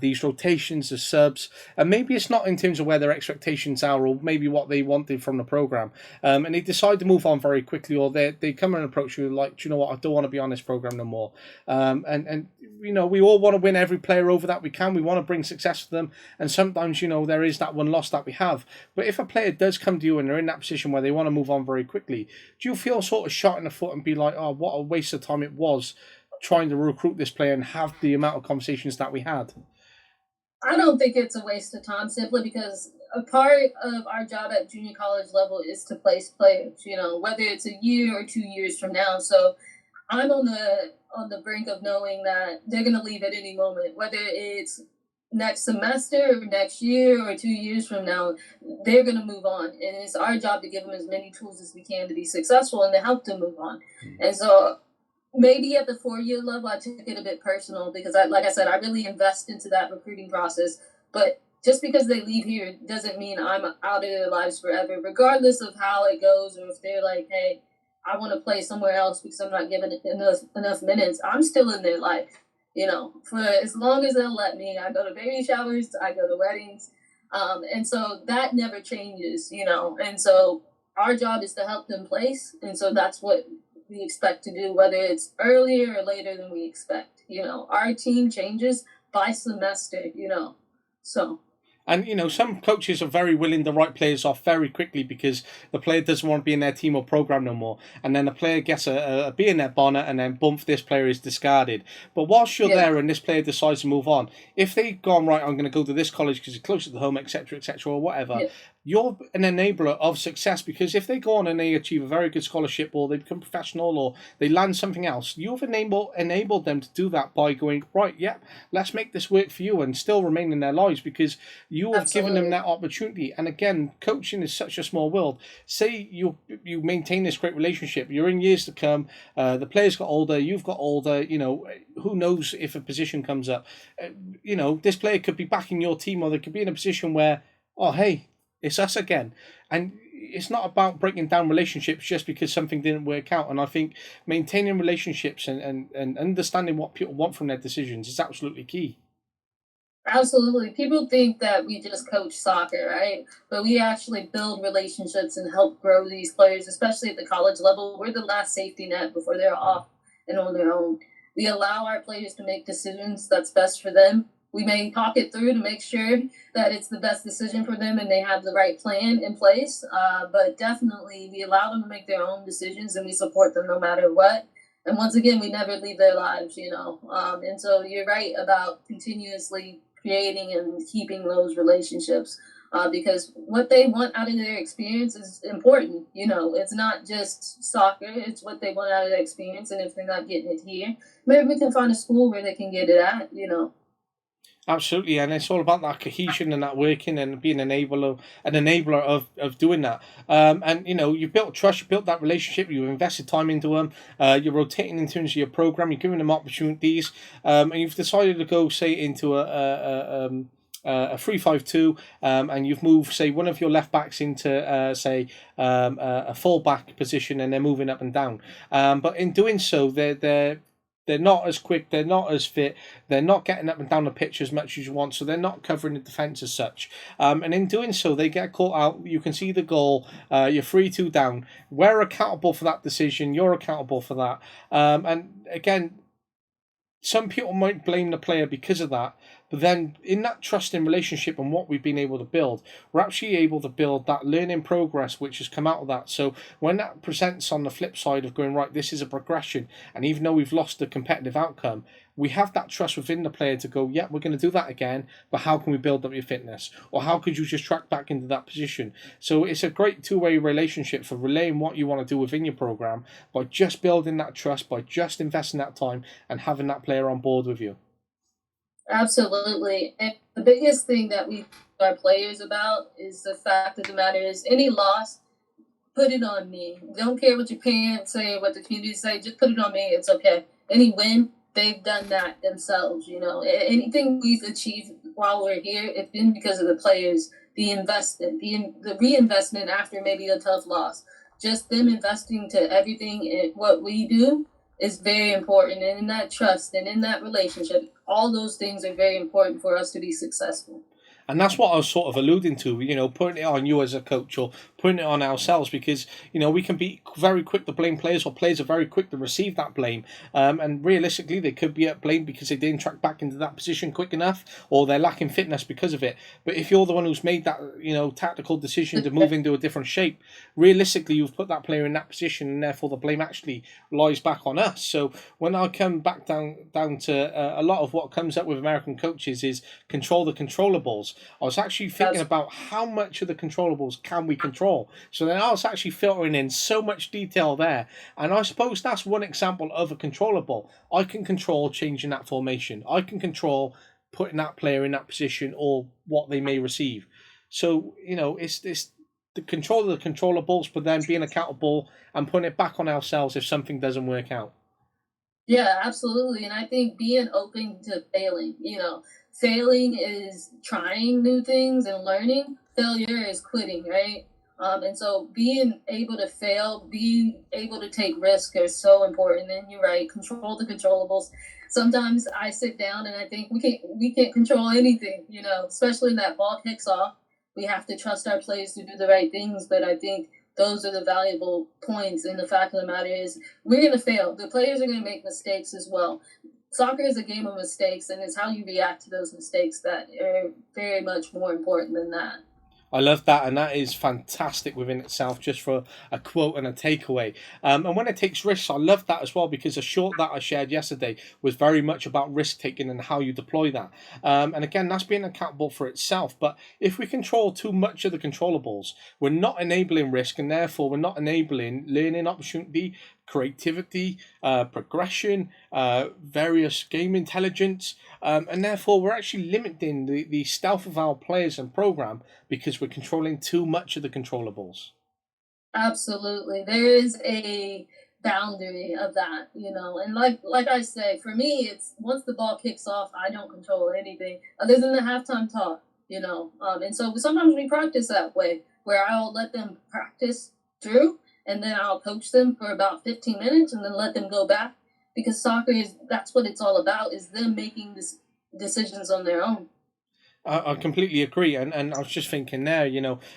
these rotations, the subs, and maybe it's not in terms of where their expectations are, or maybe what they wanted from the program, and they decide to move on very quickly, or they come and approach you like, do you know what, I don't want to be on this program no more, and we all want to win every player over that we can. We want to bring success to them, and sometimes there is that one loss that we have. But if a player does come to you and they're in that position where they want to move on very quickly, do you feel sort of shot in the foot and be like, oh, what a waste of time it was trying to recruit this player and have the amount of conversations that we had? I don't think it's a waste of time, simply because a part of our job at junior college level is to place players, whether it's a year or 2 years from now. So I'm on the brink of knowing that they're going to leave at any moment, whether it's next semester or next year or 2 years from now. They're going to move on, and it's our job to give them as many tools as we can to be successful and to help them move on. And so maybe at the 4-year level, I took it a bit personal, because like I said, I really invest into that recruiting process. But just because they leave here doesn't mean I'm out of their lives forever, regardless of how it goes, or if they're like, hey, I want to play somewhere else because I'm not giving enough minutes. I'm still in their life, for as long as they'll let me. I go to baby showers, I go to weddings, and so that never changes, and so our job is to help them place, and so that's what we expect to do, whether it's earlier or later than we expect. Our team changes by semester, so. And some coaches are very willing to write players off very quickly because the player doesn't want to be in their team or program no more, and then the player gets a bee in their bonnet, and then bump, this player is discarded. But whilst you're there and this player decides to move on, if they've gone, right, I'm going to go to this college because it's closer to home, etc., or whatever, you're an enabler of success, because if they go on and they achieve a very good scholarship, or they become professional, or they land something else, you've enabled them to do that by going, right, let's make this work for you, and still remain in their lives, because you have given them that opportunity. And again, coaching is such a small world. Say you maintain this great relationship, you're in years to come, the players got older, you've got older, who knows if a position comes up, this player could be back in your team, or they could be in a position where, oh, hey, it's us again. And it's not about breaking down relationships just because something didn't work out. And I think maintaining relationships and understanding what people want from their decisions is absolutely key. Absolutely. People think that we just coach soccer, right? But we actually build relationships and help grow these players, especially at the college level. We're the last safety net before they're off and on their own. We allow our players to make decisions that's best for them. We may talk it through to make sure that it's the best decision for them and they have the right plan in place. But definitely, we allow them to make their own decisions, and we support them no matter what. And once again, we never leave their lives, And so you're right about continuously creating and keeping those relationships. because what they want out of their experience is important. It's not just soccer, it's what they want out of their experience. And if they're not getting it here, maybe we can find a school where they can get it at. Absolutely, and it's all about that cohesion and that working and being an enabler of doing that. And you built trust, you built that relationship, you invested time into them. You're rotating in terms of your program, you're giving them opportunities, and you've decided to go say into a 3-5-2, and you've moved say one of your left backs into a full back position, and they're moving up and down. But in doing so, they're not as quick, they're not as fit, they're not getting up and down the pitch as much as you want, so they're not covering the defence as such. And in doing so, they get caught out, you can see the goal, you're 3-2 down. We're accountable for that decision, you're accountable for that. And again, some people might blame the player because of that, but then in that trusting relationship and what we've been able to build, we're actually able to build that learning progress which has come out of that. So when that presents on the flip side of going, right, this is a progression, and even though we've lost the competitive outcome, we have that trust within the player to go, yeah, we're going to do that again, but how can we build up your fitness? Or how could you just track back into that position? So it's a great two-way relationship for relaying what you want to do within your program by just building that trust, by just investing that time and having that player on board with you. Absolutely. And the biggest thing that we our players about is the fact of the matter is any loss, put it on me. Don't care what your parents say or what the community say, just put it on me. It's okay. Any win, they've done that themselves. Anything we've achieved while we're here, it's been because of the players, the investment, the reinvestment after maybe a tough loss. Just them investing to everything in what we do is very important. And in that trust and in that relationship, all those things are very important for us to be successful. And that's what I was sort of alluding to, putting it on you as a coach or putting it on ourselves, because, we can be very quick to blame players, or players are very quick to receive that blame. And realistically, they could be at blame because they didn't track back into that position quick enough, or they're lacking fitness because of it. But if you're the one who's made that, tactical decision to move into a different shape, realistically, you've put that player in that position, and therefore the blame actually lies back on us. So when I come back down to a lot of what comes up with American coaches is control the controllables. I was actually thinking about how much of the controllables can we control. So then I was actually filtering in so much detail there. And I suppose that's one example of a controllable. I can control changing that formation. I can control putting that player in that position or what they may receive. So, it's the control of the controllables, but then being accountable and putting it back on ourselves if something doesn't work out. Yeah, absolutely. And I think being open to failing is trying new things and learning. Failure is quitting, right? And so being able to fail, being able to take risk is so important. And you're right, control the controllables. Sometimes I sit down and I think we can't control anything, especially when that ball kicks off. We have to trust our players to do the right things. But I think those are the valuable points. And the fact of the matter is we're going to fail. The players are going to make mistakes as well. Soccer is a game of mistakes, and it's how you react to those mistakes that are very much more important than that. I love that, and that is fantastic within itself, just for a quote and a takeaway. And when it takes risks, I love that as well, because a short that I shared yesterday was very much about risk taking and how you deploy that. And again, that's being accountable for itself. But if we control too much of the controllables, we're not enabling risk, and therefore we're not enabling learning opportunity, creativity, progression, various game intelligence, and therefore we're actually limiting the stealth of our players and program because we're controlling too much of the controllables. Absolutely. There is a boundary of that, and like I say, for me, it's once the ball kicks off, I don't control anything other than the halftime talk. And so sometimes we practice that way, where I'll let them practice through, and then I'll coach them for about 15 minutes and then let them go back, because that's what it's all about, is them making decisions on their own. I completely agree, and I was just thinking there,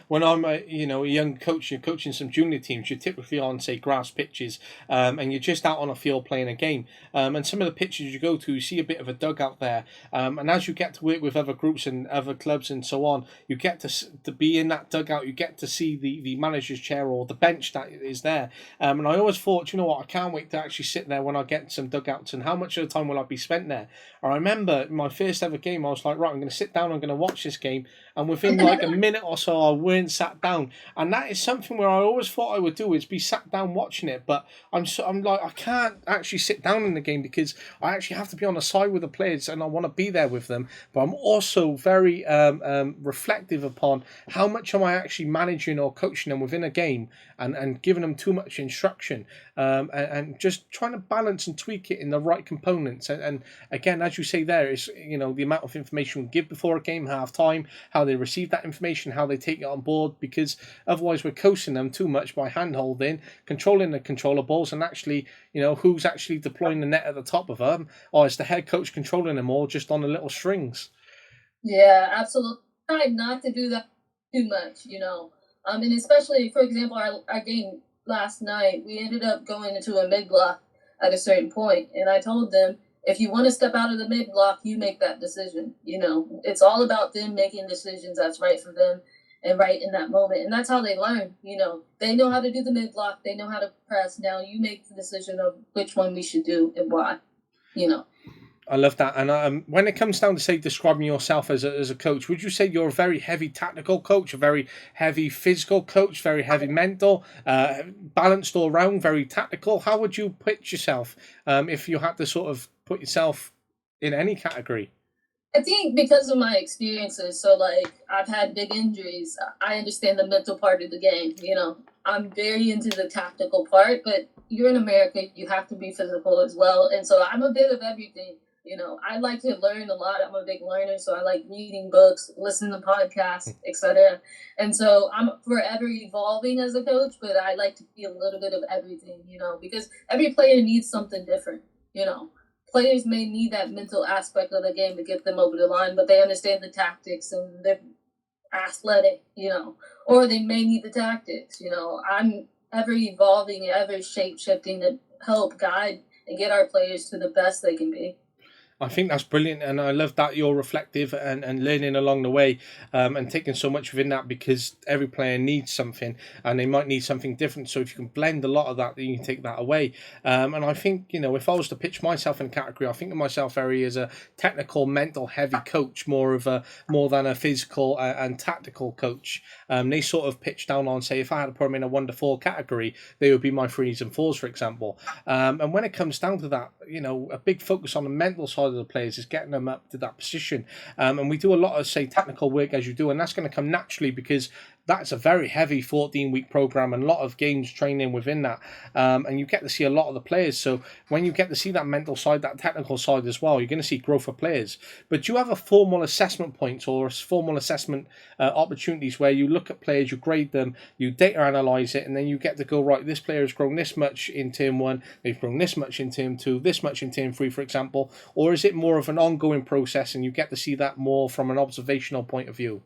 when I'm a young coach, you're coaching some junior teams, you're typically on, say, grass pitches, and you're just out on a field playing a game, and some of the pitches you go to, you see a bit of a dugout there, and as you get to work with other groups and other clubs and so on, you get to be in that dugout, you get to see the manager's chair or the bench that is there, and I always thought, I can't wait to actually sit there when I get some dugouts, and how much of the time will I be spent there? I remember my first ever game, I was like, right, I'm going to sit down, I'm going to watch this game, and within like a minute or so, I weren't sat down. And that is something where I always thought I would do, is be sat down watching it. But I'm like, I can't actually sit down in the game because I actually have to be on the side with the players and I want to be there with them. But I'm also very reflective upon how much am I actually managing or coaching them within a game, and giving them too much instruction, and just trying to balance and tweak it in the right components. And again, as you say there, is, you know, the amount of information we give before a game, half time, how they receive that information, how they take it on board, because otherwise we're coaching them too much by hand holding, controlling the controller balls, and actually, you know, who's actually deploying the net at the top of them, or is the head coach controlling them all just on the little strings? Yeah, absolutely. Try not to do that too much, you know. And especially, for example, our game last night, we ended up going into a mid block at a certain point, and I told them, if you want to step out of the mid block, you make that decision. You know, it's all about them making decisions that's right for them and right in that moment, and that's how they learn. You know, they know how to do the mid block, they know how to press. Now you make the decision of which one we should do and why. You know. I love that. And when it comes down to, say, describing yourself as a coach, would you say you're a very heavy tactical coach, a very heavy physical coach, very heavy mental, balanced all round, very tactical? How would you pitch yourself, if you had to sort of put yourself in any category? I think because of my experiences, so like I've had big injuries, I understand the mental part of the game. You know, I'm very into the tactical part, but you're in America, you have to be physical as well. And so I'm a bit of everything. You know, I like to learn a lot. I'm a big learner, so I like reading books, listening to podcasts, etc. And so I'm forever evolving as a coach, but I like to be a little bit of everything, you know, because every player needs something different, you know. Players may need that mental aspect of the game to get them over the line, but they understand the tactics and they're athletic, you know, or they may need the tactics, you know. I'm ever evolving, ever shape shifting to help guide and get our players to the best they can be. I think that's brilliant, and I love that you're reflective and learning along the way, and taking so much within that, because every player needs something, and they might need something different. So if you can blend a lot of that, then you can take that away. And I think, you know, if I was to pitch myself in a category, I think of myself very as a technical, mental, heavy coach, more than a physical and tactical coach. They sort of pitch down on, say, if I had to put them in a 1 to 4 category, they would be my threes and fours, for example. And when it comes down to that, you know, a big focus on the mental side of the players is getting them up to that position. And we do a lot of, say, technical work as you do, and that's going to come naturally because that's a very heavy 14-week program and a lot of games training within that. And you get to see a lot of the players. So when you get to see that mental side, that technical side as well, you're going to see growth of players. But do you have a formal assessment points or formal assessment opportunities where you look at players, you grade them, you data analyze it, and then you get to go, right, this player has grown this much in term 1, they've grown this much in term 2, this much in term 3, for example? Or is it more of an ongoing process and you get to see that more from an observational point of view?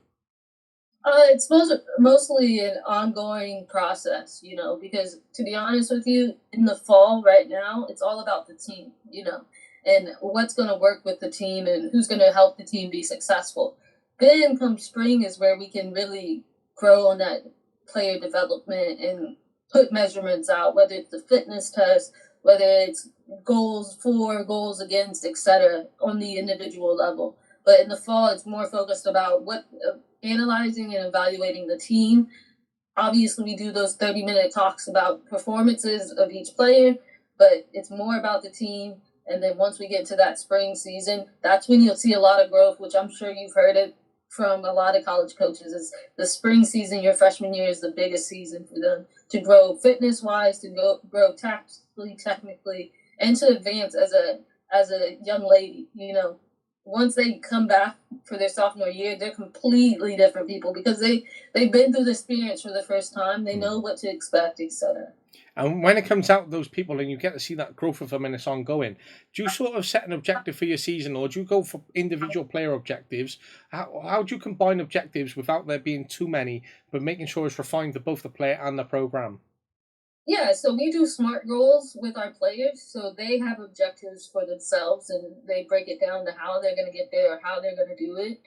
It's mostly an ongoing process, you know, because to be honest with you, in the fall right now, it's all about the team, you know, and what's going to work with the team and who's going to help the team be successful. Then come spring is where we can really grow on that player development and put measurements out, whether it's the fitness test, whether it's goals for, goals against, etc., on the individual level. But in the fall, it's more focused about what analyzing and evaluating the team. Obviously, we do those 30-minute talks about performances of each player, but it's more about the team. And then once we get to that spring season, that's when you'll see a lot of growth, which I'm sure you've heard it from a lot of college coaches. Is the spring season, your freshman year, is the biggest season for them to grow fitness wise, to grow tactically, technically, and to advance as a young lady. You know, once they come back for their sophomore year, they're completely different people because they've been through the experience for the first time. They know what to expect, etc. And when it comes out those people and you get to see that growth of them and it's ongoing, do you sort of set an objective for your season, or do you go for individual player objectives? How do you combine objectives without there being too many, but making sure it's refined to both the player and the program? Yeah, so we do SMART goals with our players. So they have objectives for themselves and they break it down to how they're going to get there or how they're going to do it.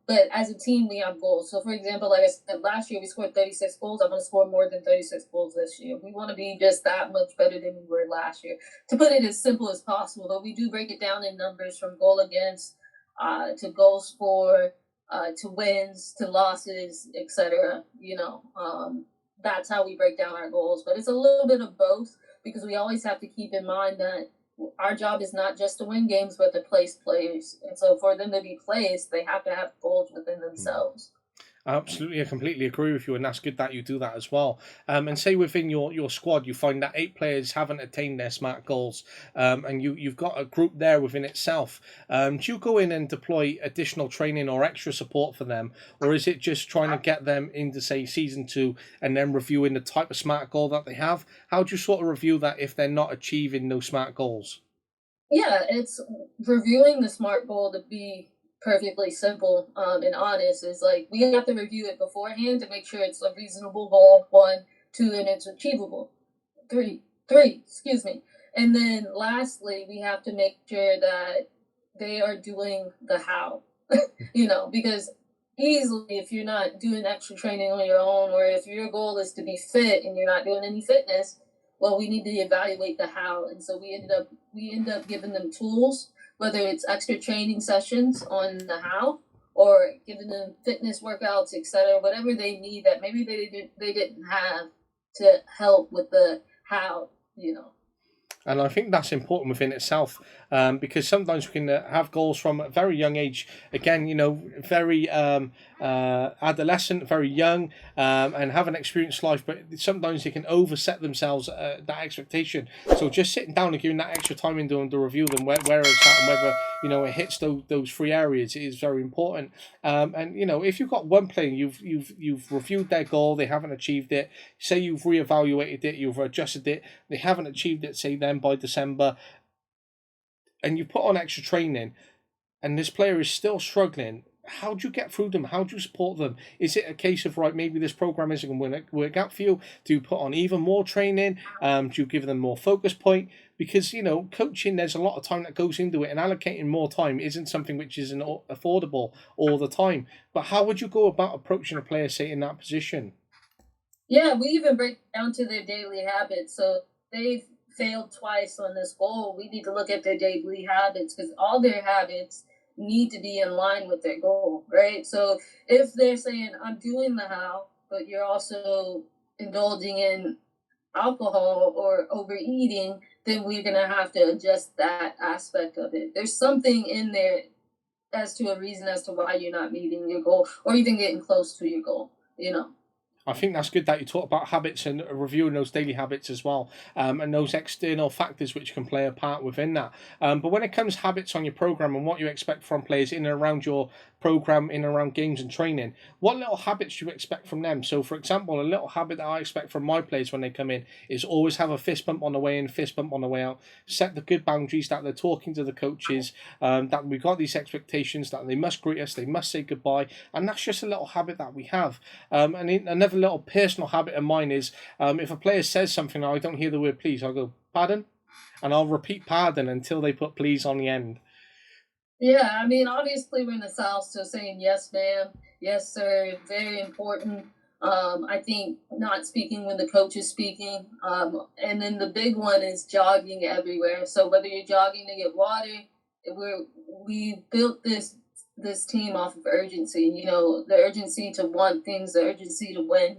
But as a team, we have goals. So, for example, like I said, last year we scored 36 goals. I'm going to score more than 36 goals this year. We want to be just that much better than we were last year. To put it as simple as possible, though, we do break it down in numbers from goal against to goals for, to wins, to losses, etc. That's how we break down our goals. But it's a little bit of both, because we always have to keep in mind that our job is not just to win games, but to place players. And so for them to be placed, they have to have goals within themselves. Absolutely, I completely agree with you, and that's good that you do that as well. And say within your squad, you find that 8 players haven't attained their SMART goals, and you've got a group there within itself. Do you go in and deploy additional training or extra support for them, or is it just trying to get them into, say, season 2 and then reviewing the type of SMART goal that they have? How do you sort of review that if they're not achieving those SMART goals? Yeah, it's reviewing the SMART goal, to be perfectly simple and honest. Is like we have to review it beforehand to make sure it's a reasonable goal. 1, 2, and it's achievable. Three, excuse me. And then lastly, we have to make sure that they are doing the how. Because easily, if you're not doing extra training on your own, or if your goal is to be fit and you're not doing any fitness, well, we need to evaluate the how. And so we end up giving them tools, whether it's extra training sessions on the how, or giving them fitness workouts, etc., whatever they need that maybe they didn't have, to help with the how. And I think that's important within itself, because sometimes we can have goals from a very young age. Again, very adolescent, very young, and haven't experienced life, but sometimes they can overset themselves that expectation. So just sitting down and giving that extra time in doing to review them, where it's at, and whether it hits those 3 areas is very important. And if you've got one player, you've reviewed their goal, they haven't achieved it. Say you've reevaluated it, you've adjusted it, they haven't achieved it. Say then by December, and you put on extra training, and this player is still struggling. How do you get through them? How do you support them? Is it a case of, right, maybe this program isn't going to work out for you? Do you put on even more training? Do you give them more focus point? Because coaching, there's a lot of time that goes into it, and allocating more time isn't something which isn't affordable all the time. But how would you go about approaching a player, say, in that position? Yeah, we even break down to their daily habits. So they've failed twice on this goal. We need to look at their daily habits, because all their habits need to be in line with their goal, right? So if they're saying, I'm doing the how, but you're also indulging in alcohol or overeating, then we're going to have to adjust that aspect of it. There's something in there as to a reason as to why you're not meeting your goal or even getting close to your goal. I think that's good that you talk about habits and reviewing those daily habits as well, and those external factors which can play a part within that. But when it comes to habits on your program and what you expect from players in and around your program, in and around games and training, what little habits do you expect from them? So, for example, a little habit that I expect from my players when they come in is always have a fist bump on the way in, fist bump on the way out. Set the good boundaries that they're talking to the coaches, that we've got these expectations that they must greet us, they must say goodbye, and that's just a little habit that we have. And another little personal habit of mine is, if a player says something and I don't hear the word please, I'll go, pardon? And I'll repeat pardon until they put please on the end. Yeah, I mean, obviously we're in the South, so saying yes, ma'am, yes, sir, very important. I think not speaking when the coach is speaking. And then the big one is jogging everywhere. So whether you're jogging to get water, we built this team off of urgency. The urgency to want things, the urgency to win.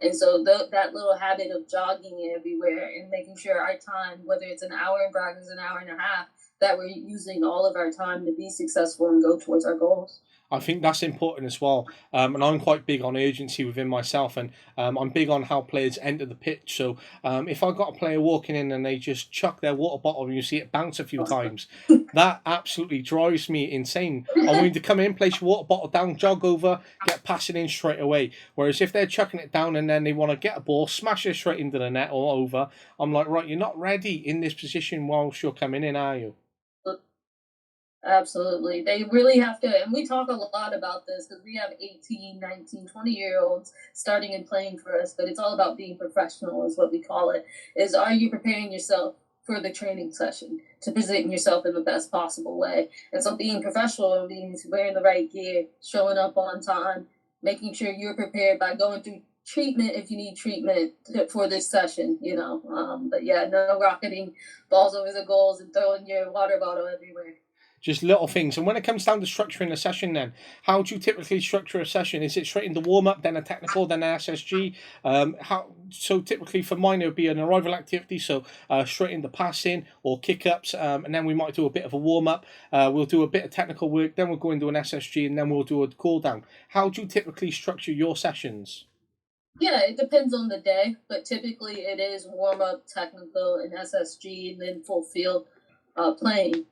And so that little habit of jogging everywhere and making sure our time, whether it's an hour in practice, an hour and a half, that we're using all of our time to be successful and go towards our goals. I think that's important as well. And I'm quite big on urgency within myself, and I'm big on how players enter the pitch. So if I've got a player walking in and they just chuck their water bottle and you see it bounce a few times, that absolutely drives me insane. I want you to come in, place your water bottle down, jog over, get passing in straight away. Whereas if they're chucking it down and then they want to get a ball, smash it straight into the net or over, I'm like, right, you're not ready in this position whilst you're coming in, are you? Absolutely. They really have to, and we talk a lot about this because we have 18, 19, 20-year-olds starting and playing for us, but it's all about being professional is what we call it. Is, are you preparing yourself for the training session to present yourself in the best possible way? And so being professional means wearing the right gear, showing up on time, making sure you're prepared by going through treatment if you need treatment for this session. But yeah, no rocketing balls over the goals and throwing your water bottle everywhere. Just little things. And when it comes down to structuring a session, then how do you typically structure a session? Is it straight into warm up, then a technical, then an SSG? How so? Typically for mine, it would be an arrival activity, so straight into passing or kick ups, and then we might do a bit of a warm up. We'll do a bit of technical work, then we'll go into an SSG, and then we'll do a cool down. How do you typically structure your sessions? Yeah, it depends on the day, but typically it is warm up, technical, and SSG, and then full field playing.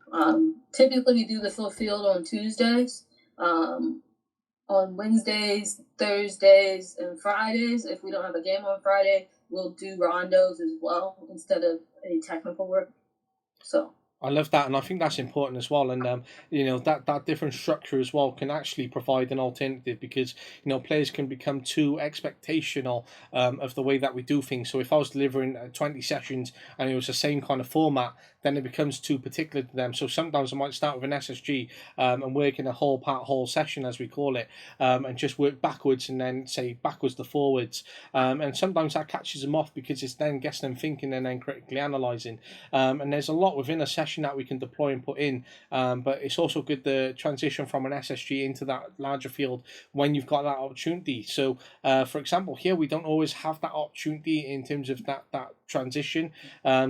Typically, we do the full field on Tuesdays. On Wednesdays, Thursdays, and Fridays. If we don't have a game on Friday, we'll do rondos as well instead of any technical work. So I love that, and I think that's important as well. And that different structure as well can actually provide an alternative, because players can become too expectational of the way that we do things. So if I was delivering 20 sessions and it was the same kind of format, then it becomes too particular to them. So sometimes I might start with an SSG and work in a whole session, as we call it, and just work backwards and then say backwards to forwards. And sometimes that catches them off because it then gets them thinking and then critically analysing. And there's a lot within a session that we can deploy and put in, but it's also good to transition from an SSG into that larger field when you've got that opportunity. So for example, here we don't always have that opportunity in terms of that transition,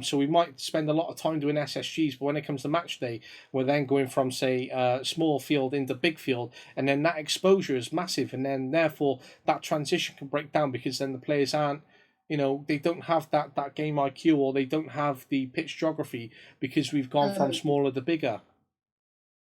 so we might spend a lot of time doing SSGs, but when it comes to match day, we're then going from say small field into big field, and then that exposure is massive, and then therefore that transition can break down because then the players aren't, they don't have that game IQ, or they don't have the pitch geography, because we've gone from smaller to bigger.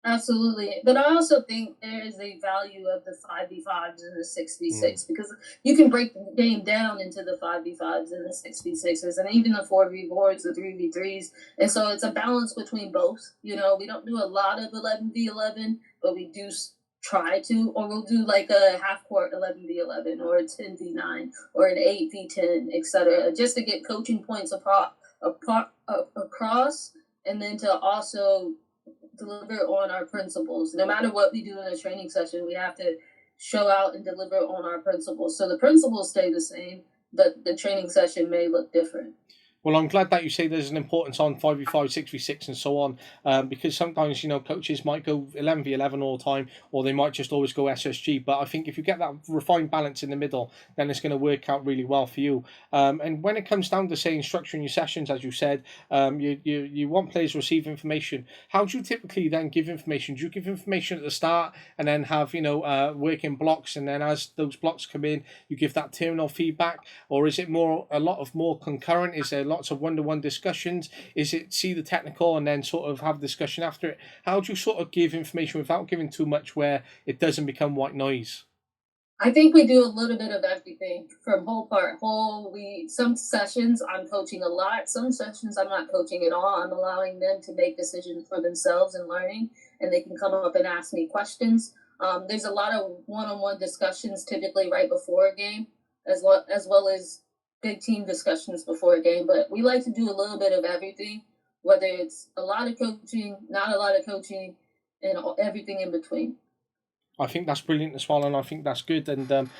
Absolutely. But I also think there is a value of the 5v5s and the 6v6 because you can break the game down into the 5v5s and the 6v6s and even the 4v4s, the 3v3s. And so it's a balance between both. We don't do a lot of 11v11, but we do try to, or we'll do like a half court 11v11 or a 10v9 or an 8v10, etc., just to get coaching points across, and then to also deliver on our principles. No matter what we do in a training session, we have to show out and deliver on our principles. So the principles stay the same, but the training session may look different. Well, I'm glad that you say there's an importance on 5v5, 6v6 and so on, because sometimes, coaches might go 11v11 all the time, or they might just always go SSG. But I think if you get that refined balance in the middle, then it's going to work out really well for you. And when it comes down to saying structuring your sessions, as you said, you want players to receive information. How do you typically then give information? Do you give information at the start and then have, work in blocks, and then as those blocks come in, you give that terminal feedback? Or is it a lot of more concurrent? Is there lots of one-to-one discussions? Is it see the technical and then sort of have discussion after it? How do you sort of give information without giving too much where it doesn't become white noise? I think we do a little bit of everything from some sessions I'm coaching a lot. Some sessions I'm not coaching at all. I'm allowing them to make decisions for themselves and learning, and they can come up and ask me questions. There's a lot of one-on-one discussions typically right before a game, as well as big team discussions before a game, but we like to do a little bit of everything, whether it's a lot of coaching, not a lot of coaching, and everything in between. I think that's brilliant as well, and I think that's good. And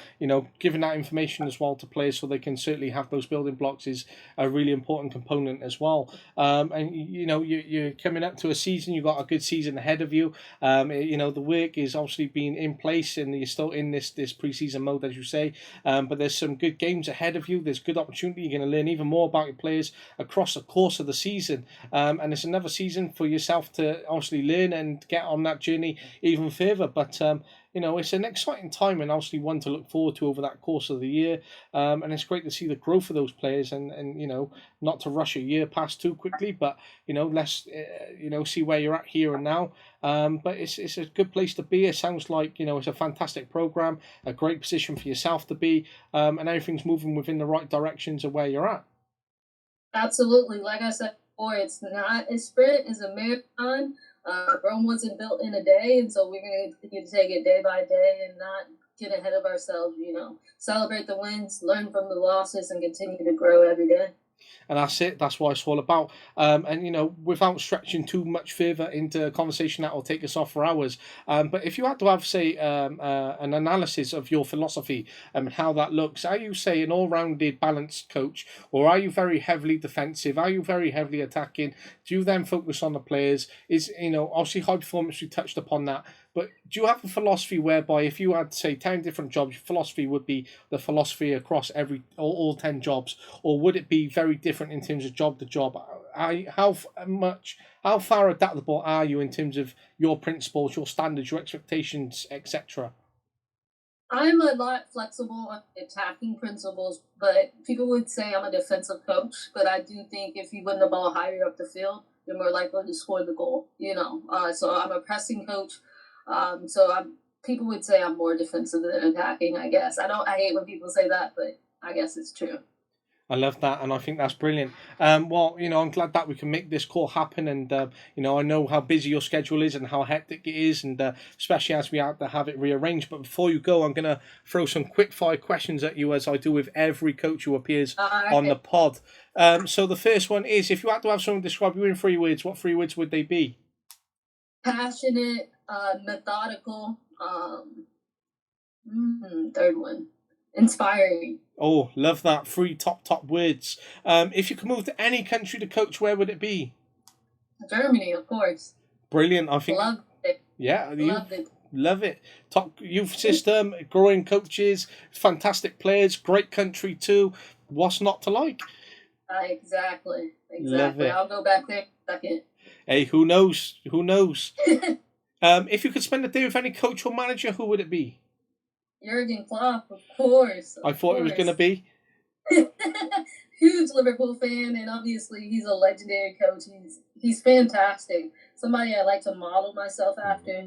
giving that information as well to players so they can certainly have those building blocks is a really important component as well. And you're coming up to a season. You've got a good season ahead of you. The work is obviously being in place, and you're still in this preseason mode, as you say. But there's some good games ahead of you. There's good opportunity. You're going to learn even more about your players across the course of the season. And it's another season for yourself to obviously learn and get on that journey even further. But it's an exciting time, and obviously one to look forward to over that course of the year. And it's great to see the growth of those players, and not to rush a year past too quickly, but let's see where you're at here and now. But it's a good place to be. It sounds like it's a fantastic program, a great position for yourself to be, and everything's moving within the right directions of where you're at. Absolutely, like I said before, it's not a sprint; it's a marathon. Rome wasn't built in a day, and so we're going to continue to take it day by day and not get ahead of ourselves. Celebrate the wins, learn from the losses, and continue to grow every day. And that's it. That's what it's all about. And, without stretching too much further into a conversation that will take us off for hours, but if you had to have, say, an analysis of your philosophy and how that looks, are you, say, an all-rounded, balanced coach, or are you very heavily defensive? Are you very heavily attacking? Do you then focus on the players? Obviously high performance, we touched upon that, but do you have a philosophy whereby if you had, say, 10 different jobs, your philosophy would be the philosophy across all 10 jobs, or would it be very different in terms of job to job? How far adaptable are you in terms of your principles, your standards, your expectations, etc.? I'm a lot flexible on attacking principles, but people would say I'm a defensive coach. But I do think if you win the ball higher up the field, you're more likely to score the goal. So I'm a pressing coach. People would say I'm more defensive than attacking. I guess I hate when people say that, but I guess it's true. I love that, and I think that's brilliant. Well, I'm glad that we can make this call happen, and I know how busy your schedule is and how hectic it is, and especially as we have to have it rearranged. But before you go, I'm gonna throw some quick fire questions at you, as I do with every coach who appears on the pod. So the first one is: if you had to have someone describe you in 3 words, what 3 words would they be? Passionate, methodical. Third one, inspiring. Oh, love that. 3 top words. If you could move to any country to coach, where would it be? Germany, of course. Brilliant. I think. Loved it. Yeah, Loved it. love it. Top youth system, growing coaches, fantastic players, great country too. What's not to like? Exactly. Love it. I'll go back there second. Hey, who knows? Who knows? If you could spend a day with any coach or manager, who would it be? Jurgen Klopp, of course. I thought it was going to be. Huge Liverpool fan, and obviously he's a legendary coach. He's fantastic. Somebody I like to model myself after.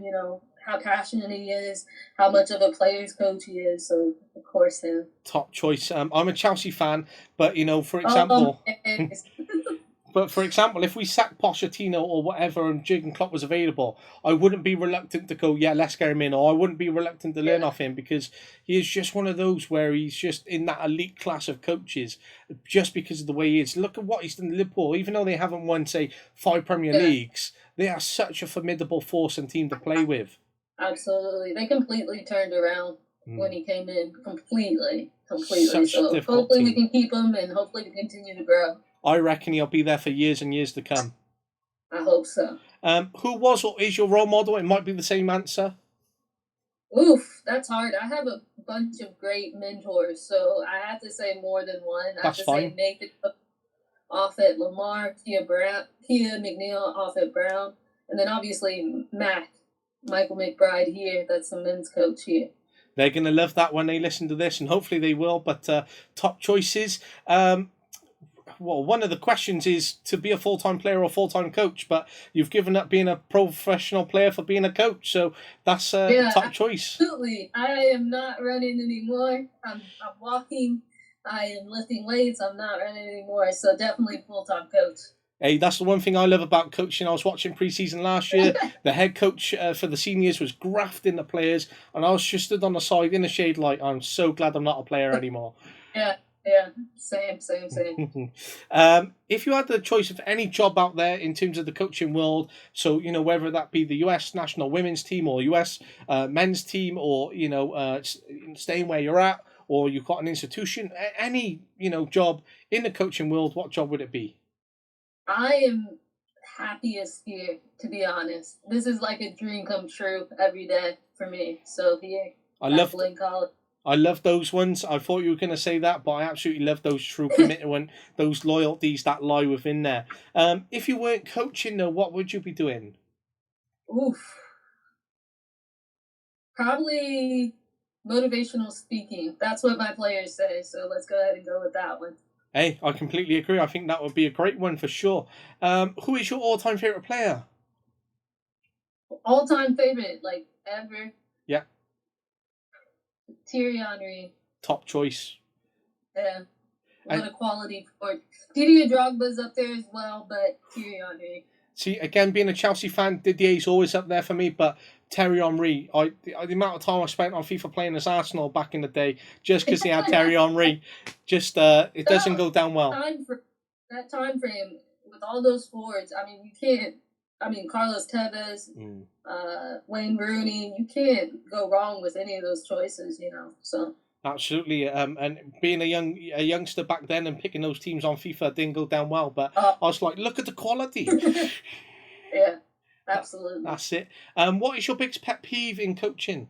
How passionate he is, how much of a player's coach he is. So of course him. Top choice. I'm a Chelsea fan, but for example. But for example, if we sacked Pochettino or whatever and Jurgen Klopp was available, I wouldn't be reluctant to go, yeah, let's get him in. Or I wouldn't be reluctant to learn off him, because he is just one of those where he's just in that elite class of coaches just because of the way he is. Look at what he's done in Liverpool. Even though they haven't won, say, 5 Premier Leagues, they are such a formidable force and team to play with. Absolutely. They completely turned around when he came in. Completely. Such so hopefully we can keep him, and hopefully we continue to grow. I reckon he'll be there for years and years to come. I hope so. Who was or is your role model? It might be the same answer. Oof, that's hard. I have a bunch of great mentors, so I have to say more than one. I have to say Nathan off at Lamar, Kia McNeil off at Brown, and then obviously Michael McBride here. That's the men's coach here. They're going to love that when they listen to this, and hopefully they will. But top choices. Well, one of the questions is to be a full-time player or full-time coach, but you've given up being a professional player for being a coach, so that's top choice. Absolutely. I am not running anymore. I'm walking. I am lifting weights. I'm not running anymore, so definitely full-time coach. Hey, that's the one thing I love about coaching. I was watching pre-season last year. The head coach for the seniors was grafting the players, and I was just stood on the side in the shade like, I'm so glad I'm not a player anymore. Yeah, same. If you had the choice of any job out there in terms of the coaching world, so, whether that be the US national women's team or US men's team, or, staying where you're at, or you've got an institution, any, job in the coaching world, what job would it be? I am happiest here, to be honest. This is like a dream come true every day for me. So here, I love those ones. I thought you were going to say that, but I absolutely love those true commitment, those loyalties that lie within there. If you weren't coaching, though, what would you be doing? Oof. Probably motivational speaking. That's what my players say, so let's go ahead and go with that one. Hey, I completely agree. I think that would be a great one for sure. Who is your all-time favourite player? All-time favourite, like, ever? Yeah. Thierry Henry. Top choice. Yeah. What a quality forward. Didier Drogba's up there as well, but Thierry Henry. See, again, being a Chelsea fan, Didier's always up there for me, but Thierry Henry, the amount of time I spent on FIFA playing as Arsenal back in the day, just because he had Thierry Henry, it doesn't go down well. that time frame with all those forwards, I mean, you can't. I mean, Carlos Tevez, Wayne Rooney, you can't go wrong with any of those choices, you know. So Absolutely, and being a youngster back then and picking those teams on FIFA didn't go down well. But uh, I was like, look at the quality. yeah, absolutely. That's it. What is your biggest pet peeve in coaching?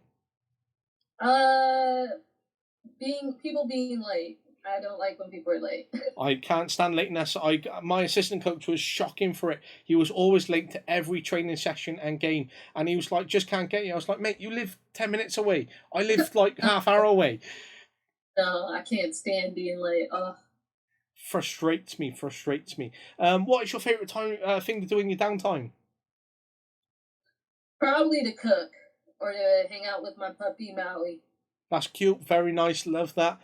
People being late. I don't like when people are late. I can't stand lateness. My assistant coach was shocking for it. He was always late to every training session and game, and he was like, "Just can't get you." I was like, "Mate, you live 10 minutes away. I live like half hour away." No, I can't stand being late. Frustrates me. What is your favorite thing to do in your downtime? Probably to cook or to hang out with my puppy Maui. That's cute. Very nice. Love that.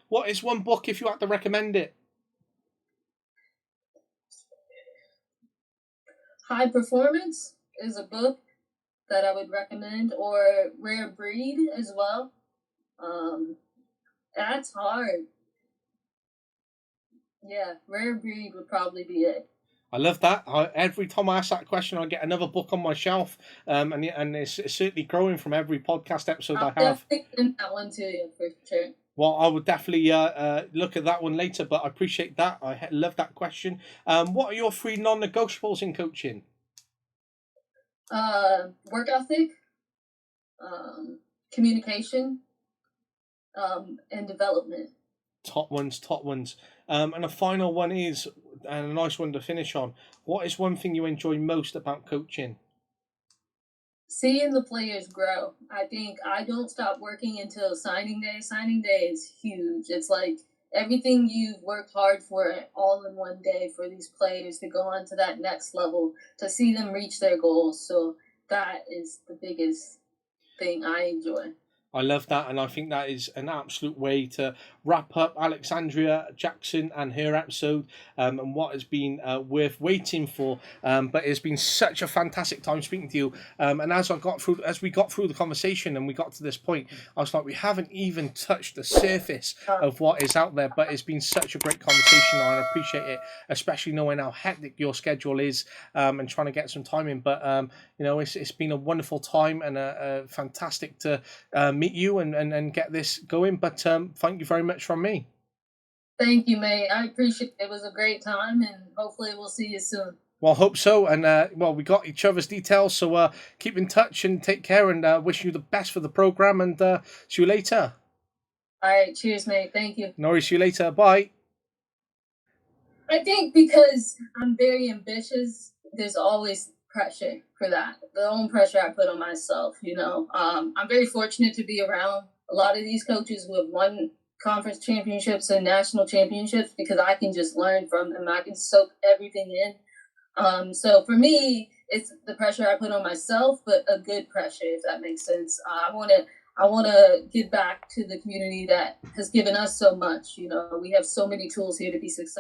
What is one book if you had to recommend it? High Performance is a book that I would recommend, or Rare Breed as well. That's hard. Yeah, Rare Breed would probably be it. I love that. Every time I ask that question, I get another book on my shelf, and it's certainly growing from every podcast episode I have. Definitely send that one to you for sure. Well, I would definitely look at that one later, but I appreciate that. I love that question. What are your 3 non-negotiables in coaching? Work ethic, communication, and development. Top ones. And a final one is, and a nice one to finish on, what is one thing you enjoy most about coaching? Seeing the players grow. I think I don't stop working until signing day. Signing day is huge. It's like everything you've worked hard for all in one day for these players to go on to that next level, to see them reach their goals. So that is the biggest thing I enjoy. I love that, and I think that is an absolute way to wrap up Alexandria Jackson and her episode, and what has been worth waiting for. But it's been such a fantastic time speaking to you. And as we got through the conversation and we got to this point, I was like, we haven't even touched the surface of what is out there. But it's been such a great conversation, and I appreciate it, especially knowing how hectic your schedule is, and trying to get some time in. But it's been a wonderful time and a fantastic to meet you and get this going. But thank you very much from me. Thank you, mate. I appreciate it. It was a great time, and hopefully we'll see you soon. Well, hope so. And we got each other's details, so keep in touch and take care, and wish you the best for the program, and see you later. All right, cheers, mate. Thank you. No worries, see you later. Bye. I think because I'm very ambitious, there's always pressure for that. The own pressure I put on myself, I'm very fortunate to be around a lot of these coaches who have won conference championships and national championships, because I can just learn from them. I can soak everything in. So for me, it's the pressure I put on myself, but a good pressure, if that makes sense. I want to give back to the community that has given us so much. We have so many tools here to be successful.